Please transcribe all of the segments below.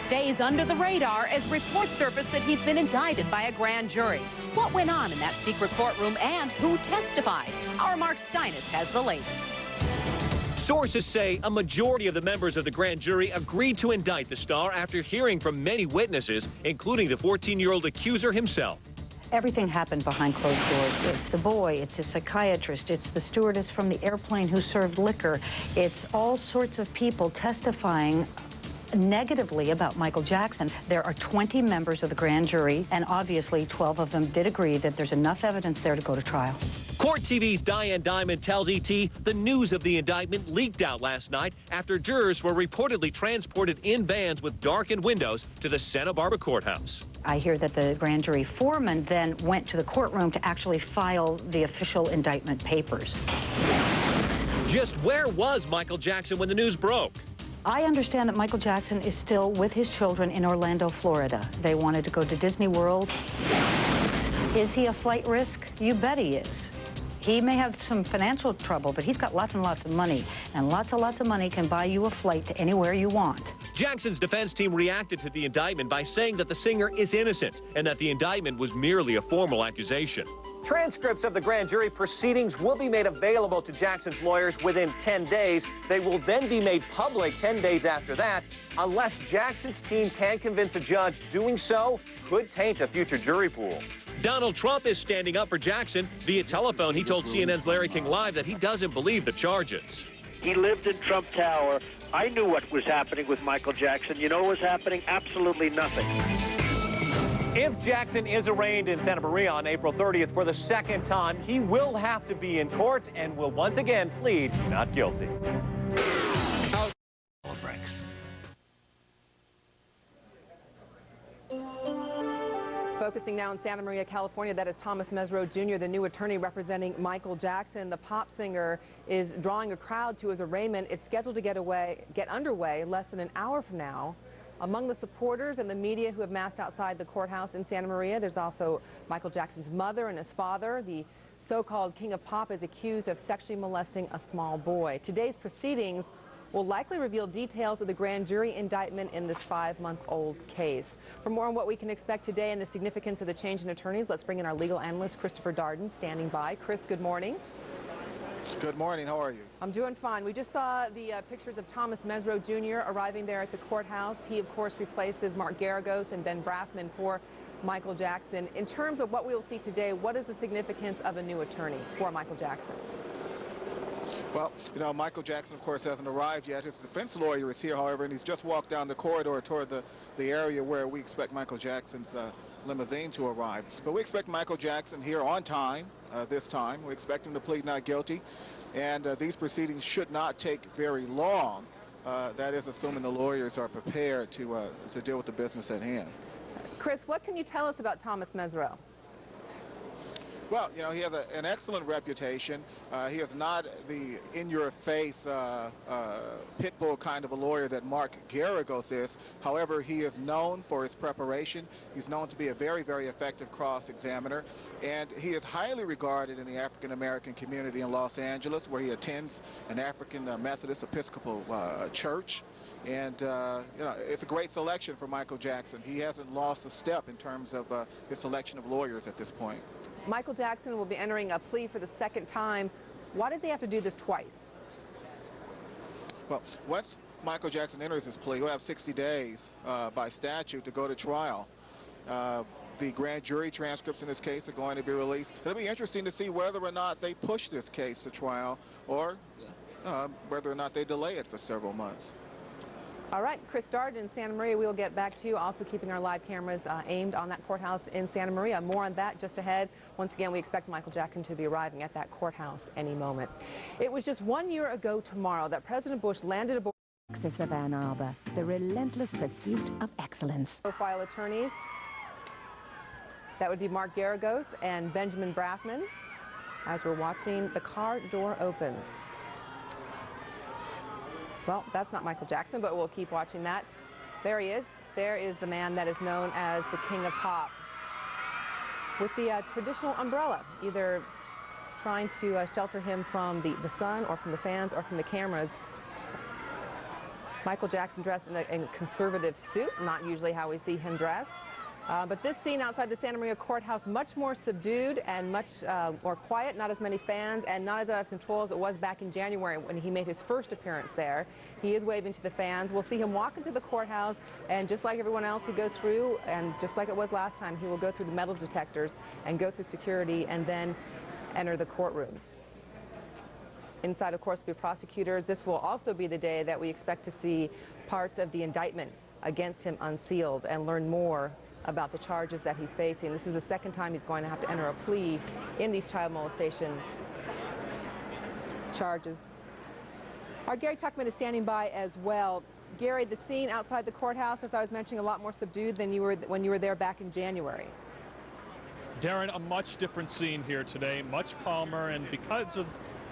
stays under the radar as reports surface that he's been indicted by a grand jury. What went on in that secret courtroom and who testified? Our Mark Steines has the latest. Sources say a majority of the members of the grand jury agreed to indict the star after hearing from many witnesses, including the 14-year-old accuser himself. Everything happened behind closed doors. It's the boy, it's a psychiatrist, it's the stewardess from the airplane who served liquor. It's all sorts of people testifying negatively about Michael Jackson. There are 20 members of the grand jury, and obviously 12 of them did agree that there's enough evidence there to go to trial. Court TV's Diane Diamond tells ET the news of the indictment leaked out last night after jurors were reportedly transported in vans with darkened windows to the Santa Barbara courthouse. I hear that the grand jury foreman then went to the courtroom to actually file the official indictment papers. Just where was Michael Jackson when the news broke? I understand that Michael Jackson is still with his children in Orlando, Florida. They wanted to go to Disney World. Is he a flight risk? You bet he is. He may have some financial trouble, but he's got lots and lots of money, and lots of money can buy you a flight to anywhere you want. Jackson's defense team reacted to the indictment by saying that the singer is innocent and that the indictment was merely a formal accusation. Transcripts of the grand jury proceedings will be made available to Jackson's lawyers within 10 days. They will then be made public 10 days after that, unless Jackson's team can convince a judge doing so could taint a future jury pool. Donald Trump is standing up for Jackson. Via telephone, he told CNN's Larry King Live that he doesn't believe the charges. He lived in Trump Tower. I knew what was happening with Michael Jackson. You know what was happening? Absolutely nothing. If Jackson is arraigned in Santa Maria on April 30th for the second time, he will have to be in court and will once again plead not guilty. Focusing now in Santa Maria, California, that is Thomas Mesro Jr., the new attorney representing Michael Jackson. The pop singer is drawing a crowd to his arraignment. It's scheduled to get underway less than an hour from now. Among the supporters and the media who have massed outside the courthouse in Santa Maria, there's also Michael Jackson's mother and his father. The so-called King of Pop is accused of sexually molesting a small boy. Today's proceedings will likely reveal details of the grand jury indictment in this 5-month-old case. For more on what we can expect today and the significance of the change in attorneys, let's bring in our legal analyst, Christopher Darden, standing by. Chris, good morning. Good morning. How are you? I'm doing fine. We just saw the pictures of Thomas Mesro Jr. arriving there at the courthouse. He, of course, replaced as Mark Garagos and Ben Brafman for Michael Jackson. In terms of what we will see today, what is the significance of a new attorney for Michael Jackson? Well, you know, Michael Jackson, of course, hasn't arrived yet. His defense lawyer is here, however, and he's just walked down the corridor toward the area where we expect Michael Jackson's limousine to arrive. But we expect Michael Jackson here on time this time. We expect him to plead not guilty, and these proceedings should not take very long. That is assuming the lawyers are prepared to deal with the business at hand. Chris, what can you tell us about Thomas Mesro? Well, you know, he has an excellent reputation. He is not the in-your-face pit bull kind of a lawyer that Mark Garagos is. However, he is known for his preparation. He's known to be a very, very effective cross-examiner. And he is highly regarded in the African-American community in Los Angeles, where he attends an African Methodist Episcopal church. And, you know, it's a great selection for Michael Jackson. He hasn't lost a step in terms of his selection of lawyers at this point. Michael Jackson will be entering a plea for the second time. Why does he have to do this twice? Well, once Michael Jackson enters his plea, he'll have 60 days by statute to go to trial. The grand jury transcripts in this case are going to be released. It'll be interesting to see whether or not they push this case to trial or whether or not they delay it for several months. All right, Chris Darden in Santa Maria, we'll get back to you, also keeping our live cameras aimed on that courthouse in Santa Maria. More on that just ahead. Once again, we expect Michael Jackson to be arriving at that courthouse any moment. It was just 1 year ago tomorrow that President Bush landed aboard of Ann Arbor, the relentless pursuit of excellence. Profile attorneys. That would be Mark Garagos and Benjamin Brafman as we're watching the car door open. Well, that's not Michael Jackson, but we'll keep watching that. There he is. There is the man that is known as the King of Pop, with the traditional umbrella, either trying to shelter him from the sun or from the fans or from the cameras. Michael Jackson dressed in a conservative suit, not usually how we see him dressed. But this scene outside the Santa Maria courthouse, much more subdued and much more quiet, not as many fans and not as out of control as it was back in January when he made his first appearance there. He is waving to the fans. We'll see him walk into the courthouse, and just like everyone else who goes through, and just like it was last time, he will go through the metal detectors and go through security and then enter the courtroom. Inside, of course, will be prosecutors. This will also be the day that we expect to see parts of the indictment against him unsealed and learn more about the charges that he's facing. This is the second time he's going to have to enter a plea in these child molestation charges. Our Gary Tuchman is standing by as well. Gary, the scene outside the courthouse, as I was mentioning, a lot more subdued than you were when you were there back in January. Darren, a much different scene here today, much calmer, and because of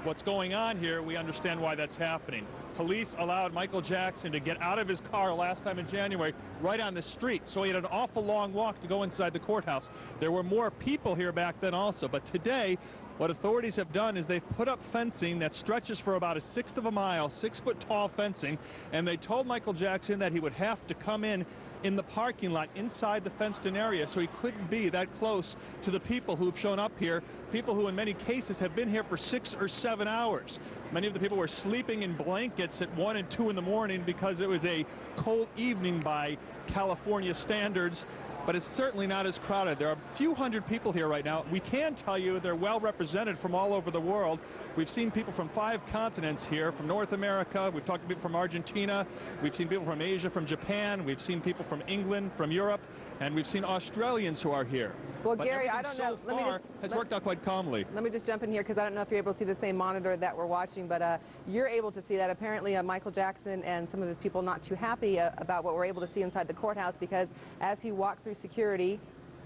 what's going on here, we understand why that's happening. Police allowed Michael Jackson to get out of his car last time in January right on the street, so he had an awful long walk to go inside the courthouse. There were more people here back then also, but today what authorities have done is they've put up fencing that stretches for about 1/6 of a mile, 6-foot-tall fencing, and they told Michael Jackson that he would have to come in the parking lot inside the fenced-in area, so he couldn't be that close to the people who've shown up here, people who in many cases have been here for 6 or 7 hours. Many of the people were sleeping in blankets at 1 and 2 in the morning because it was a cold evening by California standards, but it's certainly not as crowded. There are a few hundred people here right now. We can tell you they're well represented from all over the world. We've seen people from 5 continents here, from North America. We've talked to people from Argentina. We've seen people from Asia, from Japan. We've seen people from England, from Europe, and we've seen Australians who are here. Well, but Gary, I don't know. It's worked out quite calmly. Let me just jump in here because I don't know if you're able to see the same monitor that we're watching, but you're able to see that. Apparently, Michael Jackson and some of his people not too happy about what we're able to see inside the courthouse, because as he walked through security,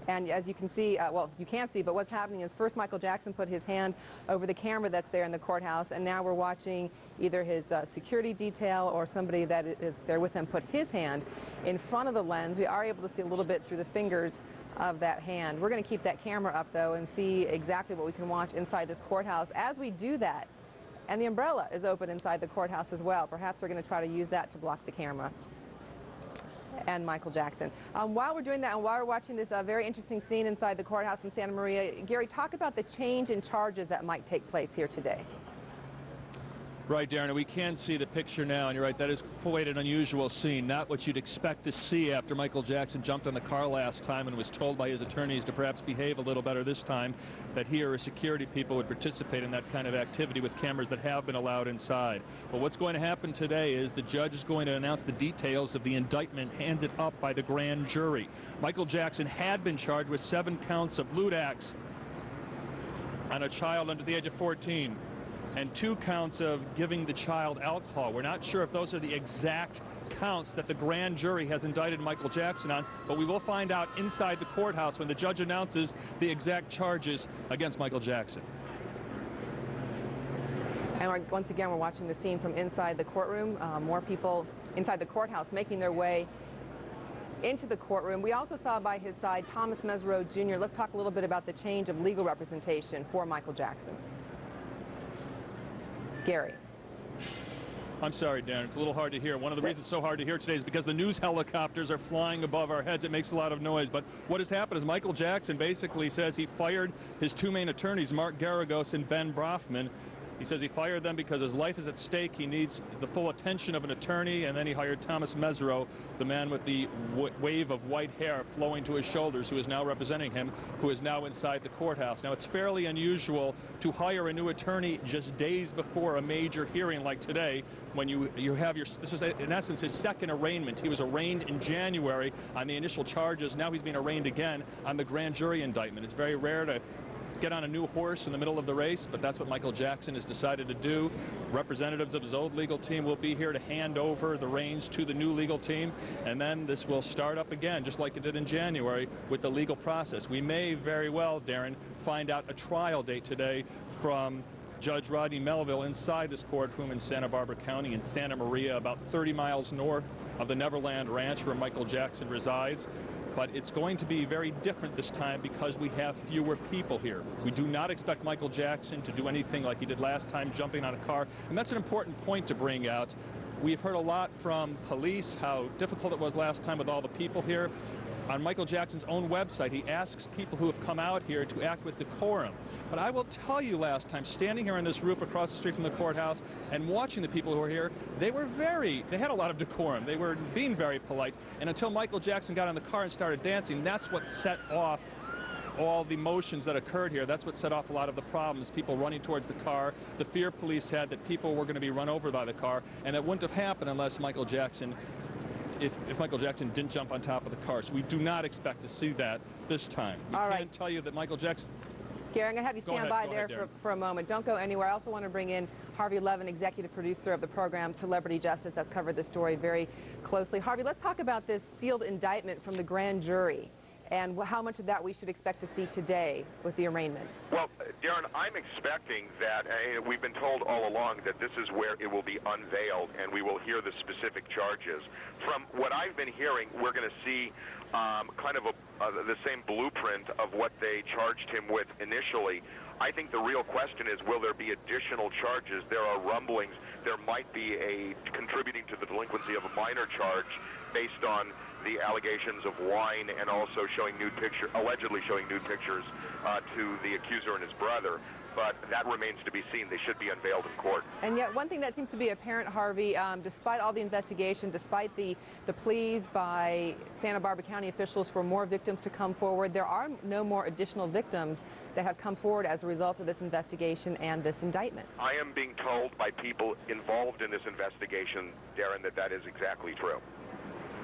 and as you can see, well, you can't see, but what's happening is first Michael Jackson put his hand over the camera that's there in the courthouse, and now we're watching either his security detail or somebody that is there with him put his hand in front of the lens. We are able to see a little bit through the fingers of that hand. We're going to keep that camera up, though, and see exactly what we can watch inside this courthouse as we do that. And the umbrella is open inside the courthouse as well. Perhaps we're going to try to use that to block the camera and Michael Jackson. While we're doing that and while we're watching this very interesting scene inside the courthouse in Santa Maria, Gary, talk about the change in charges that might take place here today. Right, Darren, we can see the picture now, and you're right, that is quite an unusual scene, not what you'd expect to see after Michael Jackson jumped on the car last time and was told by his attorneys to perhaps behave a little better this time, that here security people would participate in that kind of activity with cameras that have been allowed inside. But what's going to happen today is the judge is going to announce the details of the indictment handed up by the grand jury. Michael Jackson had been charged with 7 counts of lewd acts on a child under the age of 14. And 2 counts of giving the child alcohol. We're not sure if those are the exact counts that the grand jury has indicted Michael Jackson on, but we will find out inside the courthouse when the judge announces the exact charges against Michael Jackson. And once again, we're watching the scene from inside the courtroom. More people inside the courthouse making their way into the courtroom. We also saw by his side Thomas Mesereau Jr. Let's talk a little bit about the change of legal representation for Michael Jackson. Gary. I'm sorry, Darren. It's a little hard to hear. One of the reasons it's so hard to hear today is because the news helicopters are flying above our heads. It makes a lot of noise. But what has happened is Michael Jackson basically says he fired his 2 main attorneys, Mark Garagos and Ben Brafman. He says he fired them because his life is at stake. He needs the full attention of an attorney, and then he hired Thomas Mesereau, the man with the wave of white hair flowing to his shoulders, who is now representing him, who is now inside the courthouse. Now, it's fairly unusual to hire a new attorney just days before a major hearing like today, when you have this is in essence his second arraignment. He was arraigned in January on the initial charges. Now he's being arraigned again on the grand jury indictment. It's very rare to get on a new horse in the middle of the race, but that's what Michael Jackson has decided to do. Representatives of his old legal team will be here to hand over the reins to the new legal team, and then this will start up again, just like it did in January, with the legal process. We may very well, Darren, find out a trial date today from Judge Rodney Melville inside this courtroom in Santa Barbara County in Santa Maria, about 30 miles north of the Neverland Ranch where Michael Jackson resides. But it's going to be very different this time because we have fewer people here. We do not expect Michael Jackson to do anything like he did last time, jumping on a car. And that's an important point to bring out. We've heard a lot from police how difficult it was last time with all the people here. On Michael Jackson's own website, he asks people who have come out here to act with decorum. But I will tell you, last time, standing here on this roof across the street from the courthouse and watching the people who were here, they had a lot of decorum. They were being very polite. And until Michael Jackson got in the car and started dancing, that's what set off all the motions that occurred here. That's what set off a lot of the problems. People running towards the car, the fear police had that people were going to be run over by the car, and that wouldn't have happened unless Michael Jackson, if Michael Jackson didn't jump on top of the car. So we do not expect to see that this time. We can't tell you that Michael Jackson... Gary, I'm going to have you stand by there for a moment. Don't go anywhere. I also want to bring in Harvey Levin, executive producer of the program Celebrity Justice, that's covered this story very closely. Harvey, let's talk about this sealed indictment from the grand jury and how much of that we should expect to see today with the arraignment. Well, Darren, I'm expecting that, we've been told all along that this is where it will be unveiled and we will hear the specific charges. From what I've been hearing, we're going to see kind of the same blueprint of what they charged him with initially. I think the real question is, will there be additional charges? There are rumblings there might be a contributing to the delinquency of a minor charge based on the allegations of wine and also showing nude picture, allegedly showing nude pictures to the accuser and his brother. But that remains to be seen. They should be unveiled in court. And yet one thing that seems to be apparent, Harvey, despite all the investigation, despite the pleas by Santa Barbara County officials for more victims to come forward, there are no more additional victims that have come forward as a result of this investigation and this indictment. I am being told by people involved in this investigation, Darren, that that is exactly true.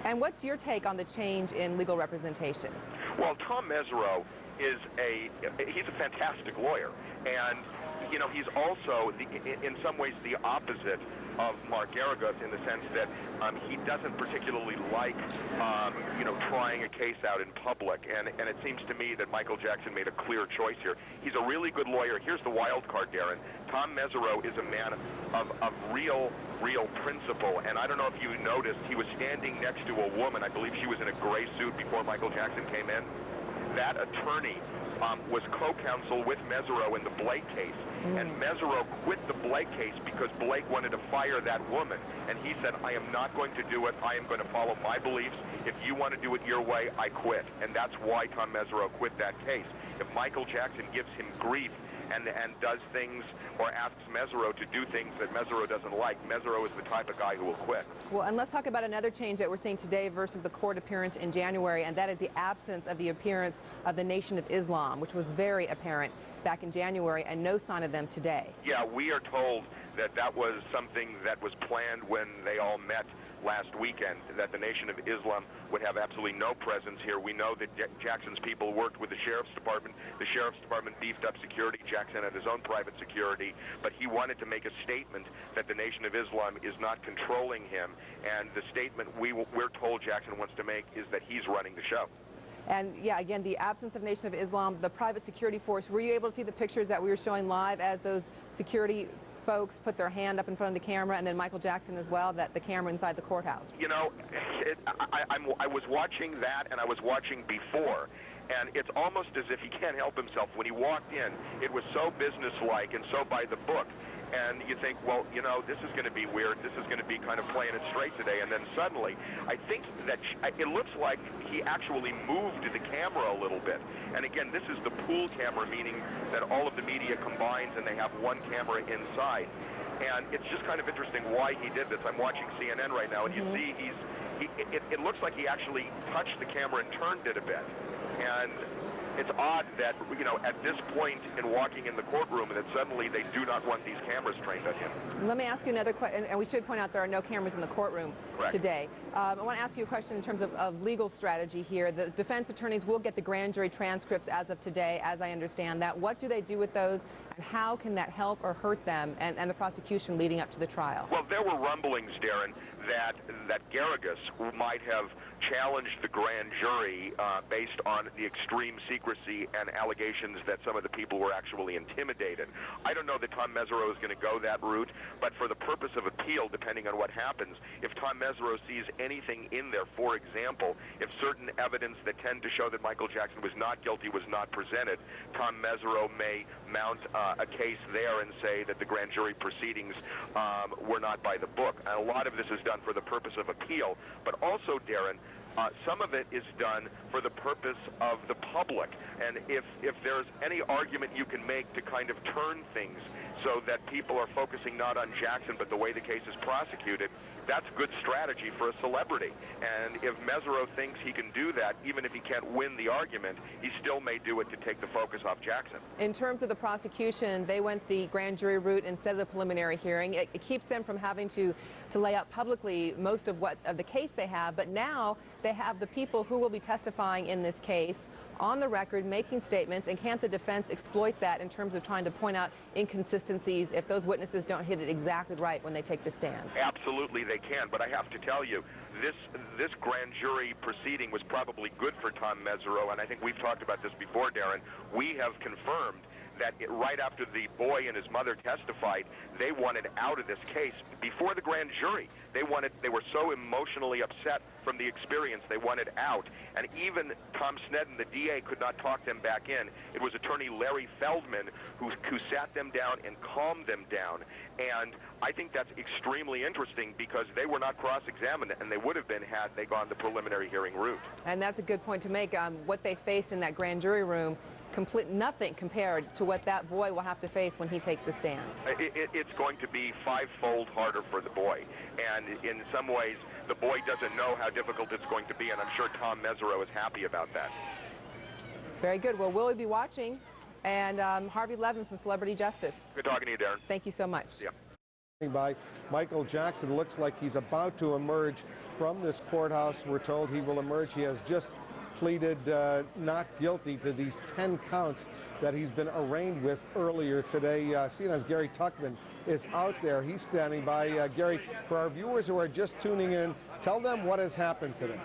And what's your take on the change in legal representation? Well, Tom Mesereau is he's a fantastic lawyer. And, you know, he's also, in some ways, the opposite of Mark Geragos in the sense that he doesn't particularly like, you know, trying a case out in public. And it seems to me that Michael Jackson made a clear choice here. He's a really good lawyer. Here's the wild card, Darren. Tom Mesereau is a man of real principle. And I don't know if you noticed, he was standing next to a woman. I believe she was in a gray suit before Michael Jackson came in. That attorney was co-counsel with Mesereau in the Blake case. And Mesereau quit the Blake case because Blake wanted to fire that woman. And he said, I am not going to do it. I am going to follow my beliefs. If you want to do it your way, I quit. And that's why Tom Mesereau quit that case. If Michael Jackson gives him grief and does things or asks Mesereau to do things that Mesereau doesn't like, Mesereau is the type of guy who will quit. Well, and let's talk about another change that we're seeing today versus the court appearance in January, and that is the absence of the appearance of the Nation of Islam, which was very apparent back in January, and no sign of them today. Yeah, we are told that that was something that was planned when they all met last weekend, that the Nation of Islam would have absolutely no presence here. We know that Jackson's people worked with the Sheriff's Department. The Sheriff's Department beefed up security. Jackson had his own private security, but he wanted to make a statement that the Nation of Islam is not controlling him, and the statement we're told Jackson wants to make is that he's running the show. And yeah, again, the absence of Nation of Islam, the private security force, were you able to see the pictures that we were showing live as those security folks put their hand up in front of the camera, and then Michael Jackson as well, that the camera inside the courthouse? You know, I was watching that, and I was watching before, and it's almost as if he can't help himself. When he walked in, it was so businesslike and so by the book. And you think, well, you know, this is going to be weird. This is going to be kind of playing it straight today. And then suddenly, I think that it looks like he actually moved the camera a little bit. And again, this is the pool camera, meaning that all of the media combines and they have one camera inside. And it's just kind of interesting why he did this. I'm watching CNN right now, and you see it looks like he actually touched the camera and turned it a bit. And it's odd that, you know, at this point in walking in the courtroom, that suddenly they do not want these cameras trained on him. Let me ask you another question, and we should point out there are no cameras in the courtroom today. I want to ask you a question in terms of legal strategy here. The defense attorneys will get the grand jury transcripts as of today, as I understand that. What do they do with those, and how can that help or hurt them and the prosecution leading up to the trial? Well, there were rumblings, Darren, that Geragos might have challenged the grand jury based on the extreme secrecy and allegations that some of the people were actually intimidated. I don't know that Tom Mesereau is going to go that route, but for the purpose of appeal, depending on what happens, if Tom Mesereau sees anything in there, for example, if certain evidence that tend to show that Michael Jackson was not guilty was not presented, Tom Mesereau may mount a case there and say that the grand jury proceedings were not by the book. And a lot of this is done for the purpose of appeal, but also, Darren, some of it is done for the purpose of the public. And if there's any argument you can make to kind of turn things so that people are focusing not on Jackson but the way the case is prosecuted, that's good strategy for a celebrity. And if Mesereau thinks he can do that, even if he can't win the argument, he still may do it to take the focus off Jackson. In terms of the prosecution, they went the grand jury route instead of the preliminary hearing. It keeps them from having to lay out publicly most of the case they have, but now they have the people who will be testifying in this case on the record making statements, and can't the defense exploit that in terms of trying to point out inconsistencies if those witnesses don't hit it exactly right when they take the stand? Absolutely they can, but I have to tell you, this grand jury proceeding was probably good for Tom Mesereau, and I think we've talked about this before, Darren. We have confirmed that right after the boy and his mother testified, they wanted out of this case before the grand jury. They were so emotionally upset from the experience, they wanted out. And even Tom Sneddon, the DA, could not talk them back in. It was attorney Larry Feldman who sat them down and calmed them down. And I think that's extremely interesting because they were not cross-examined, and they would have been had they gone the preliminary hearing route. And that's a good point to make. What they faced in that grand jury room, nothing compared to what that boy will have to face when he takes the stand. It's going to be fivefold harder for the boy, and in some ways the boy doesn't know how difficult it's going to be, and I'm sure Tom Mesereau is happy about that. Very good. Well, we'll be watching, and Harvey Levin from Celebrity Justice. Good talking to you, Darren. Thank you so much. Yeah. By Michael Jackson, looks like he's about to emerge from this courthouse. We're told he will emerge. He has just pleaded not guilty to these 10 counts that he's been arraigned with earlier today. CNN's Gary Tuchman is out there. He's standing by. Gary, for our viewers who are just tuning in, tell them what has happened today.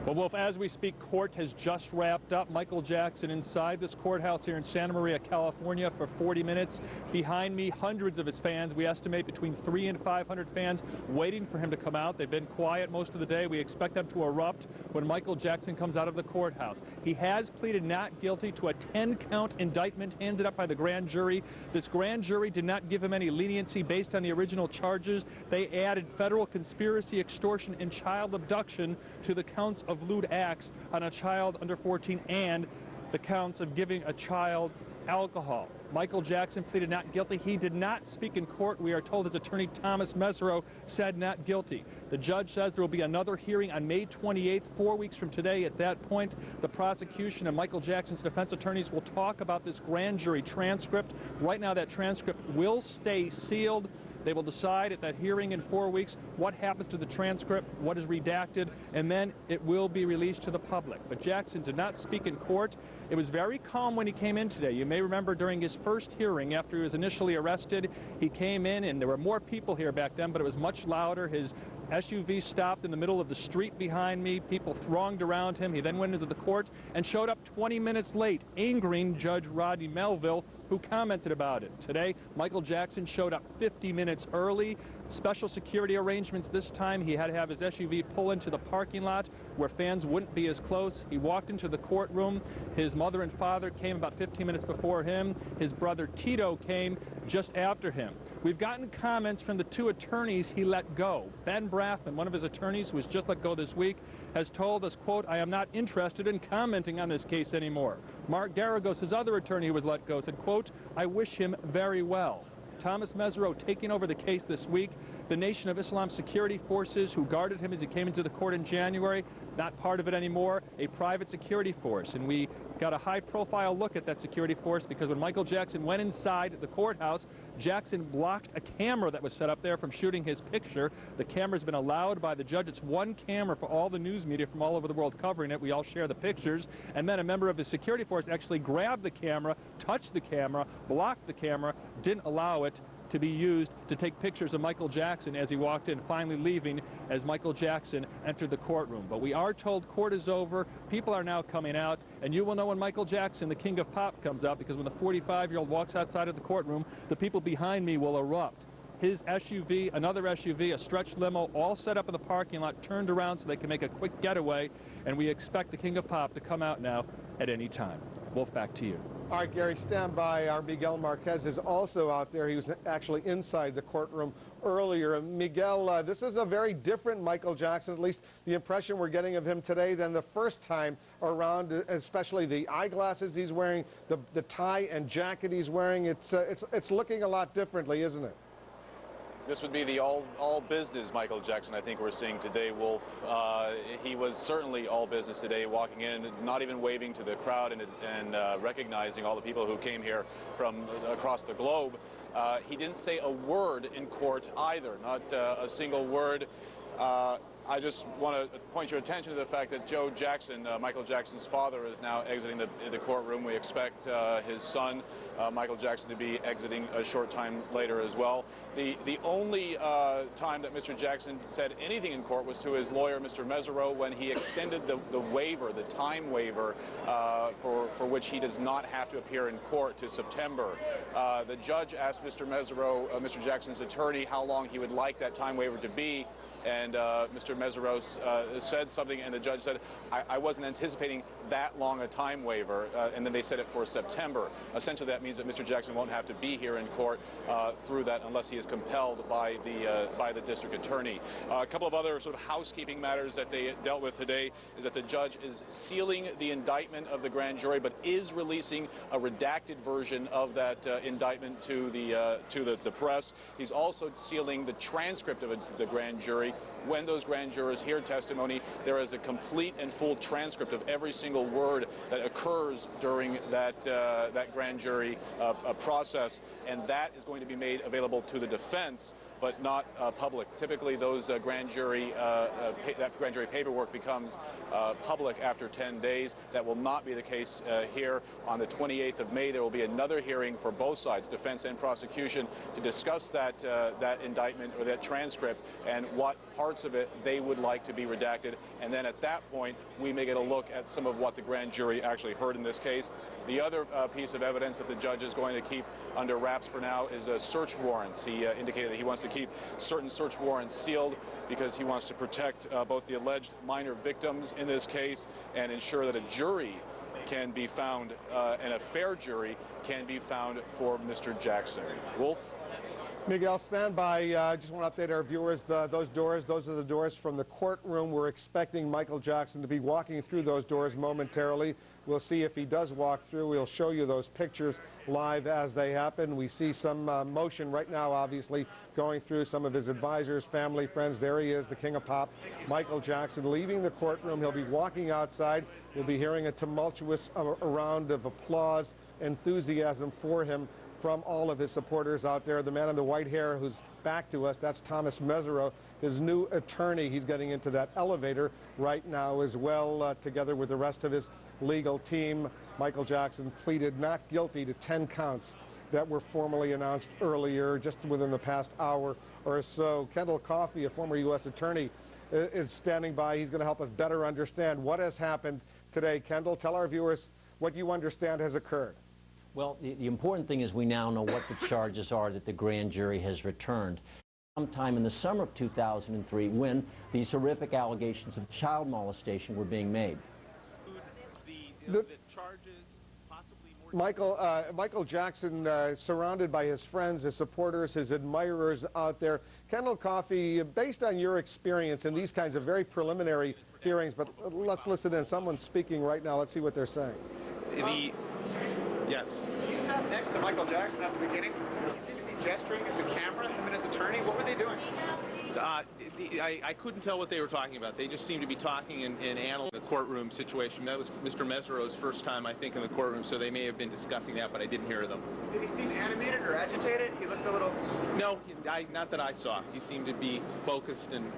Well, Wolf, as we speak, court has just wrapped up. Michael Jackson inside this courthouse here in Santa Maria, California for 40 minutes. Behind me, hundreds of his fans. We estimate between 300 and 500 fans waiting for him to come out. They've been quiet most of the day. We expect them to erupt when Michael Jackson comes out of the courthouse. He has pleaded not guilty to a 10-count indictment handed up by the grand jury. This grand jury did not give him any leniency based on the original charges. They added federal conspiracy, extortion, and child abduction to the counts of lewd acts on a child under 14 and the counts of giving a child alcohol. Michael Jackson pleaded not guilty. He did not speak in court. We are told his attorney, Thomas Mesereau, said not guilty. The judge says there will be another hearing on May 28th, 4 weeks from today. At that point, the prosecution and Michael Jackson's defense attorneys will talk about this grand jury transcript. Right now, that transcript will stay sealed. They will decide at that hearing in 4 weeks what happens to the transcript, what is redacted, and then it will be released to the public. But Jackson did not speak in court. It was very calm when he came in today. You may remember during his first hearing after he was initially arrested, he came in and there were more people here back then, but it was much louder. His SUV stopped in the middle of the street behind me. People thronged around him. He then went into the court and showed up 20 minutes late, angering Judge Rodney Melville, who commented about it. Today, Michael Jackson showed up 50 minutes early. Special security arrangements this time. He had to have his SUV pull into the parking lot where fans wouldn't be as close. He walked into the courtroom. His mother and father came about 15 minutes before him. His brother Tito came just after him. We've gotten comments from the two attorneys he let go. Ben Braffman, one of his attorneys who was just let go this week, has told us, quote, "I am not interested in commenting on this case anymore." Mark Garagos, his other attorney who was let go, said, quote, "I wish him very well." Thomas Mesereau taking over the case this week. The Nation of Islam security forces who guarded him as he came into the court in January, not part of it anymore, a private security force. And we got a high-profile look at that security force because when Michael Jackson went inside the courthouse, Jackson blocked a camera that was set up there from shooting his picture. The camera's been allowed by the judge. It's one camera for all the news media from all over the world covering it. We all share the pictures. And then a member of the security force actually grabbed the camera, touched the camera, blocked the camera, didn't allow it to be used to take pictures of Michael Jackson as he walked in, finally leaving as Michael Jackson entered the courtroom. But we are told court is over. People are now coming out, and you will know when Michael Jackson, the king of pop, comes out, because when the 45-year-old walks outside of the courtroom, the people behind me will erupt. His SUV, another SUV, a stretch limo, all set up in the parking lot, turned around so they can make a quick getaway, and we expect the king of pop to come out now at any time. Wolf, back to you. All right, Gary, stand by. Our Miguel Marquez is also out there. He was actually inside the courtroom earlier. Miguel, this is a very different Michael Jackson, at least the impression we're getting of him today, than the first time around, especially the eyeglasses he's wearing, the tie and jacket he's wearing. It's looking a lot differently, isn't it? This would be the all business Michael Jackson I think we're seeing today, Wolf. He was certainly all business today, walking in, not even waving to the crowd and recognizing all the people who came here from across the globe. He didn't say a word in court either, not a single word. I just want to point your attention to the fact that Joe Jackson, Michael Jackson's father, is now exiting the courtroom. We expect his son, Michael Jackson, to be exiting a short time later as well. The only time that Mr. Jackson said anything in court was to his lawyer, Mr. Mesereau, when he extended the waiver, the time waiver, for which he does not have to appear in court, to September. The judge asked Mr. Mesereau, Mr. Jackson's attorney, how long he would like that time waiver to be. And Mr. Mesereau said something, and the judge said, I wasn't anticipating that long a time waiver, and then they set it for September. Essentially, that means that Mr. Jackson won't have to be here in court through that unless he is compelled by the district attorney. A couple of other sort of housekeeping matters that they dealt with today is that the judge is sealing the indictment of the grand jury, but is releasing a redacted version of that indictment to the press. He's also sealing the transcript of the grand jury. When those grand jurors hear testimony, there is a complete and full transcript of every single word that occurs during that grand jury process, and that is going to be made available to the defense, but not public. Typically, those grand jury paperwork becomes public after 10 days. That will not be the case here. On the 28th of May, there will be another hearing for both sides, defense and prosecution, to discuss that indictment or that transcript and what parts of it they would like to be redacted. And then at that point, we may get a look at some of what the grand jury actually heard in this case. The other piece of evidence that the judge is going to keep under wraps for now is search warrants. He indicated that he wants to keep certain search warrants sealed because he wants to protect both the alleged minor victims in this case and ensure that a jury can be found, and a fair jury can be found for Mr. Jackson. Wolf? Miguel, stand by. Just want to update our viewers. Those are the doors from the courtroom. We're expecting Michael Jackson to be walking through those doors momentarily. We'll see if he does walk through. We'll show you those pictures live as they happen. We see some motion right now, obviously, going through some of his advisors, family, friends. There he is, the king of pop, Michael Jackson, leaving the courtroom. He'll be walking outside. We'll be hearing a tumultuous round of applause, enthusiasm for him from all of his supporters out there. The man in the white hair who's back to us, that's Thomas Mesereau, his new attorney. He's getting into that elevator right now as well, together with the rest of his legal team. Michael Jackson pleaded not guilty to 10 counts that were formally announced earlier, just within the past hour or so. Kendall Coffey, a former U.S. attorney, is standing by. He's going to help us better understand what has happened today. Kendall, tell our viewers what you understand has occurred. Well, the important thing is we now know what the charges are that the grand jury has returned. Sometime in the summer of 2003, when these horrific allegations of child molestation were being made. The charges, possibly more... Michael Jackson, surrounded by his friends, his supporters, his admirers out there. Kendall Coffey, based on your experience in these kinds of very preliminary hearings, but let's listen in. Someone's speaking right now. Let's see what they're saying. Yes. You sat next to Michael Jackson at the beginning. He seemed to be gesturing at the camera, him and his attorney. What were they doing? I couldn't tell what they were talking about. They just seemed to be talking and analyzing the courtroom situation. That was Mr. Mesereau's first time, I think, in the courtroom, so they may have been discussing that, but I didn't hear them. Did he seem animated or agitated? He looked a little... No, not that I saw. He seemed to be focused and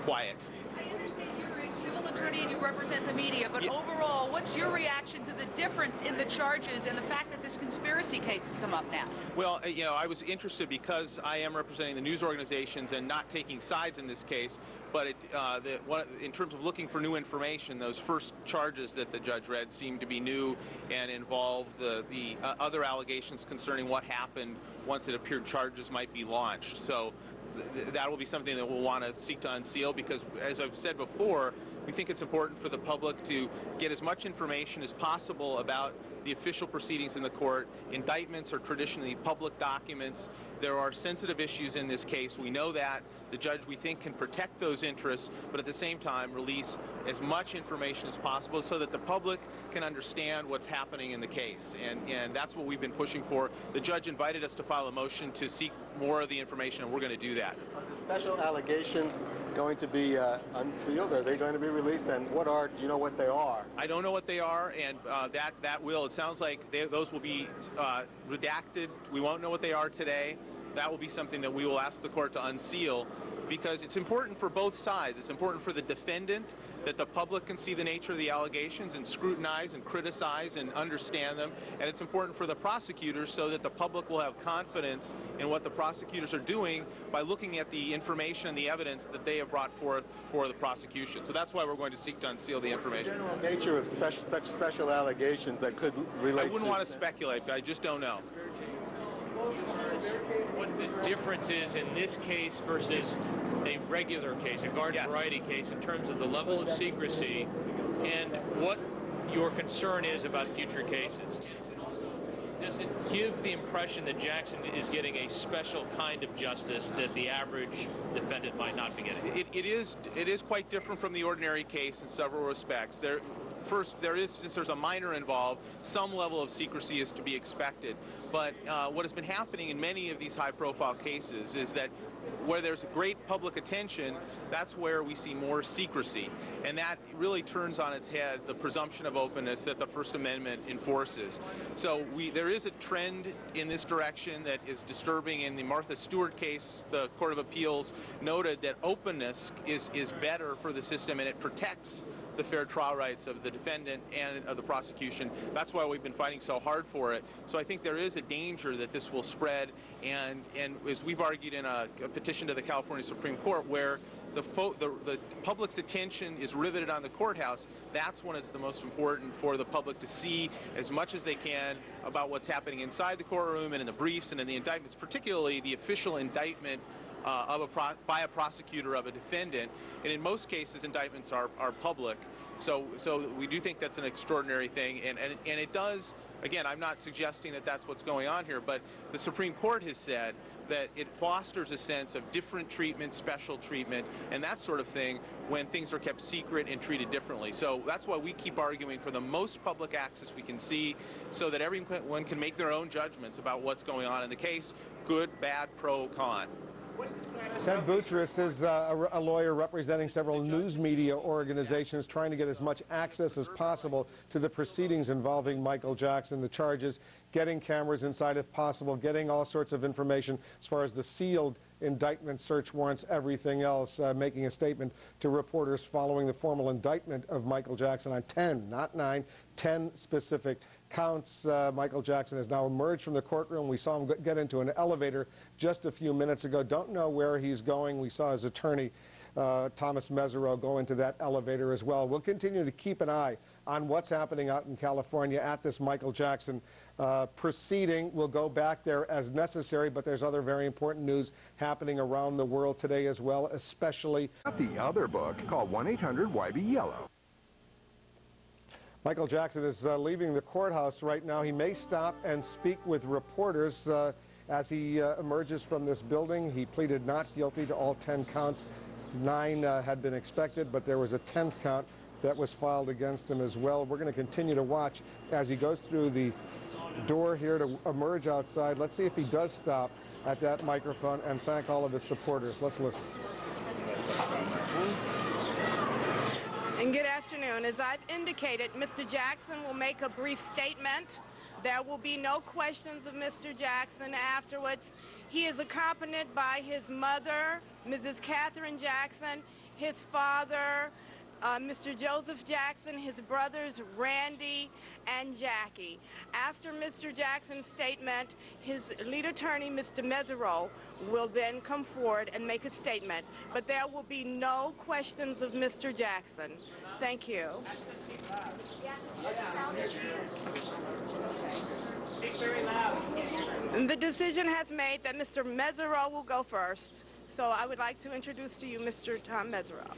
quiet. I understand you're a civil attorney and you represent the media, but overall, what's your reaction to the difference in the charges and the fact that this conspiracy case has come up now? Well, you know, I was interested because I am representing the news organizations and not taking sides in this case. But in terms of looking for new information, those first charges that the judge read seemed to be new and involve the other allegations concerning what happened once it appeared charges might be launched. So that will be something that we'll want to seek to unseal because, as I've said before, we think it's important for the public to get as much information as possible about the official proceedings in the court. Indictments are traditionally public documents. There are sensitive issues in this case. We know that. The judge, we think, can protect those interests, but at the same time release as much information as possible so that the public can understand what's happening in the case. And that's what we've been pushing for. The judge invited us to file a motion to seek more of the information, and we're going to do that. Are the special allegations going to be unsealed? Are they going to be released? And do you know what they are? I don't know what they are, and that will, it sounds like those will be redacted. We won't know what they are today. That will be something that we will ask the court to unseal because it's important for both sides. It's important for the defendant that the public can see the nature of the allegations and scrutinize and criticize and understand them. And it's important for the prosecutors so that the public will have confidence in what the prosecutors are doing by looking at the information and the evidence that they have brought forth for the prosecution. So that's why we're going to seek to unseal the information. The general nature of such special allegations that could relate I wouldn't want to speculate. I just don't know. What the difference is in this case versus a regular case, a garden variety case, in terms of the level of secrecy and what your concern is about future cases. Does it give the impression that Jackson is getting a special kind of justice that the average defendant might not be getting? It is quite different from the ordinary case in several respects. First, since there's a minor involved, some level of secrecy is to be expected. But what has been happening in many of these high-profile cases is that where there's great public attention, that's where we see more secrecy. And that really turns on its head the presumption of openness that the First Amendment enforces. So there is a trend in this direction that is disturbing. In the Martha Stewart case, the Court of Appeals noted that openness is better for the system and it protects the fair trial rights of the defendant and of the prosecution. That's why we've been fighting so hard for it. So I think there is a danger that this will spread, and as we've argued in a petition to the California Supreme Court, where the public's attention is riveted on the courthouse, that's when it's the most important for the public to see as much as they can about what's happening inside the courtroom and in the briefs and in the indictments, particularly the official indictment by a prosecutor of a defendant. And in most cases, indictments are public. So we do think that's an extraordinary thing. And it does, again, I'm not suggesting that that's what's going on here, but the Supreme Court has said that it fosters a sense of different treatment, special treatment, and that sort of thing when things are kept secret and treated differently. So that's why we keep arguing for the most public access we can see so that everyone can make their own judgments about what's going on in the case, good, bad, pro, con. Ted Boutros is a lawyer representing several news media organizations trying to get as much access as possible to the proceedings involving Michael Jackson, the charges, getting cameras inside if possible, getting all sorts of information as far as the sealed indictment, search warrants, everything else, making a statement to reporters following the formal indictment of Michael Jackson on 10, not 9, 10 specific counts. Michael Jackson has now emerged from the courtroom. We saw him get into an elevator just a few minutes ago. Don't know where he's going. We saw his attorney, Thomas Mesereau, go into that elevator as well. We'll continue to keep an eye on what's happening out in California at this Michael Jackson proceeding. We'll go back there as necessary, but there's other very important news happening around the world today as well, especially the other book. Call 1-800-YB-YELLOW. Michael Jackson is leaving the courthouse right now. He may stop and speak with reporters as he emerges from this building. He pleaded not guilty to all 10 counts. 9 had been expected, but there was a 10th count that was filed against him as well. We're going to continue to watch as he goes through the door here to emerge outside. Let's see if he does stop at that microphone and thank all of his supporters. Let's listen. And good afternoon. As I've indicated, Mr. Jackson will make a brief statement. There will be no questions of Mr. Jackson afterwards. He is accompanied by his mother, Mrs. Catherine Jackson, his father, Mr. Joseph Jackson, his brothers Randy and Jackie. After Mr. Jackson's statement, his lead attorney, Mr. Mesereau, will then come forward and make a statement. But there will be no questions of Mr. Jackson. Thank you. The decision has made that Mr. Mesereau will go first. So I would like to introduce to you Mr. Tom Mesereau.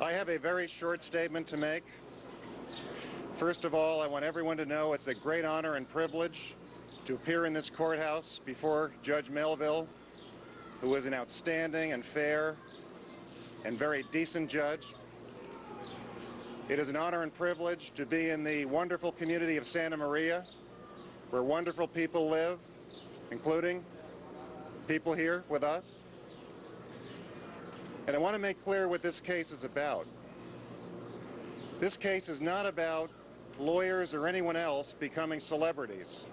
I have a very short statement to make. First of all, I want everyone to know it's a great honor and privilege to appear in this courthouse before Judge Melville, who is an outstanding and fair and very decent judge. It is an honor and privilege to be in the wonderful community of Santa Maria, where wonderful people live, including people here with us. And I want to make clear what this case is about. This case is not about lawyers or anyone else becoming celebrities.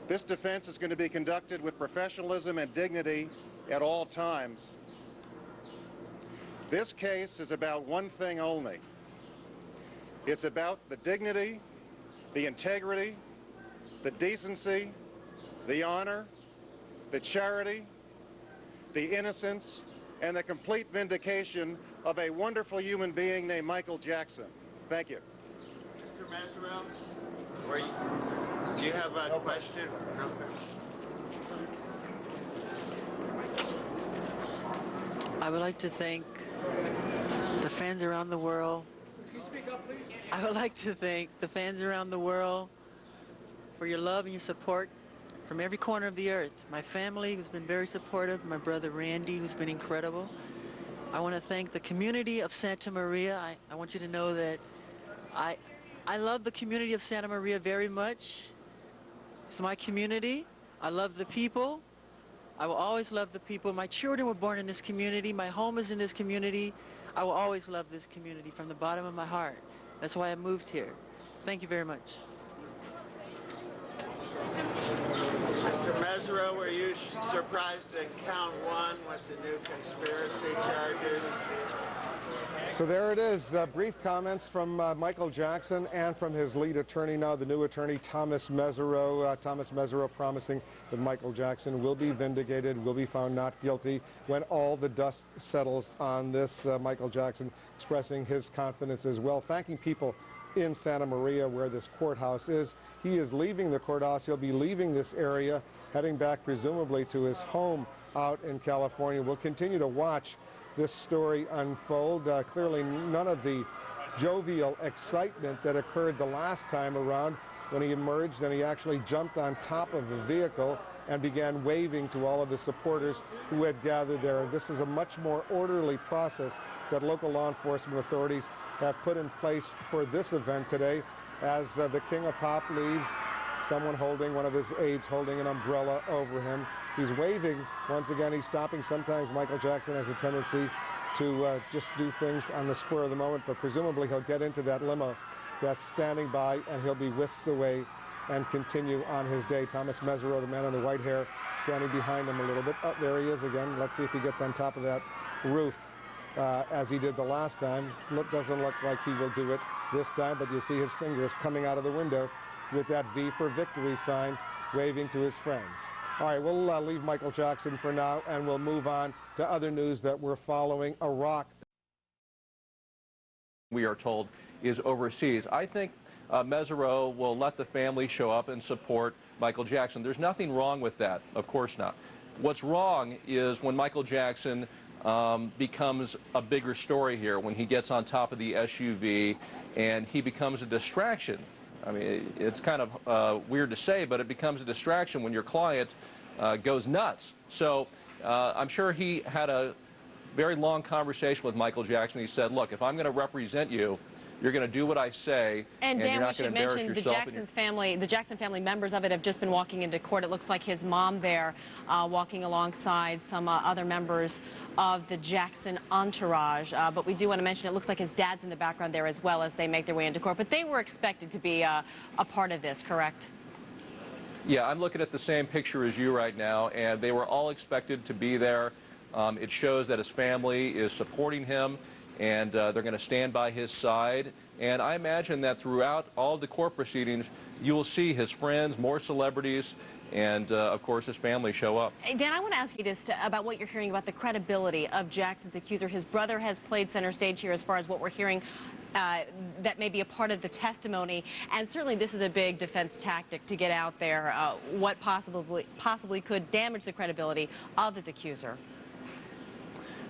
This defense is going to be conducted with professionalism and dignity at all times. This case is about one thing only. It's about the dignity, the integrity, the decency, the honor, the charity, the innocence, and the complete vindication of a wonderful human being named Michael Jackson. Thank you. Mr. Mesereau, do you have a question? No. I would like to thank the fans around the world. Can you speak up, please? I would like to thank the fans around the world for your love and your support from every corner of the earth. My family, who's been very supportive, my brother Randy, who's been incredible. I want to thank the community of Santa Maria. I want you to know that I love the community of Santa Maria very much. It's my community. I love the people. I will always love the people. My children were born in this community. My home is in this community. I will always love this community from the bottom of my heart. That's why I moved here. Thank you very much. Mr. Mesereau, were you surprised at count one with the new conspiracy charges? So there it is, brief comments from Michael Jackson and from his lead attorney now, the new attorney, Thomas Mesereau. Thomas Mesereau promising that Michael Jackson will be vindicated, will be found not guilty when all the dust settles on this. Michael Jackson expressing his confidence as well, thanking people in Santa Maria where this courthouse is. He is leaving the courthouse. He'll be leaving this area, heading back presumably to his home out in California. We'll continue to watch this story unfold. Clearly none of the jovial excitement that occurred the last time around when he emerged and he actually jumped on top of the vehicle and began waving to all of the supporters who had gathered there. This is a much more orderly process that local law enforcement authorities have put in place for this event today. As the King of Pop leaves, someone holding, one of his aides holding an umbrella over him. He's waving. Once again, he's stopping. Sometimes Michael Jackson has a tendency to just do things on the spur of the moment, but presumably he'll get into that limo that's standing by and he'll be whisked away and continue on his day. Thomas Mesereau, the man in the white hair, standing behind him a little bit. Oh, there he is again. Let's see if he gets on top of that roof as he did the last time. Doesn't look like he will do it this time, but you see his fingers coming out of the window with that V for victory sign, waving to his friends. All right, we'll leave Michael Jackson for now, and we'll move on to other news that we're following. Iraq, we are told, is overseas. I think Mesereau will let the family show up and support Michael Jackson. There's nothing wrong with that, of course not. What's wrong is when Michael Jackson becomes a bigger story here, when he gets on top of the SUV and he becomes a distraction. I mean, it's kind of weird to say, but it becomes a distraction when your client goes nuts. So I'm sure he had a very long conversation with Michael Jackson. He said, look, if I'm going to represent you, you're going to do what I say, and Dan, you're not going to embarrass yourself. The Jackson family members of it have just been walking into court. It looks like his mom there walking alongside some other members of the Jackson entourage. But we do want to mention it looks like his dad's in the background there as well as they make their way into court. But they were expected to be a part of this, correct? Yeah, I'm looking at the same picture as you right now, and they were all expected to be there. It shows that his family is supporting him, and they're going to stand by his side. And I imagine that throughout all of the court proceedings, you will see his friends, more celebrities, and of course his family show up. Dan, I want to ask you just about what you're hearing about the credibility of Jackson's accuser. His brother has played center stage here as far as what we're hearing that may be a part of the testimony, and certainly this is a big defense tactic to get out there what possibly could damage the credibility of his accuser.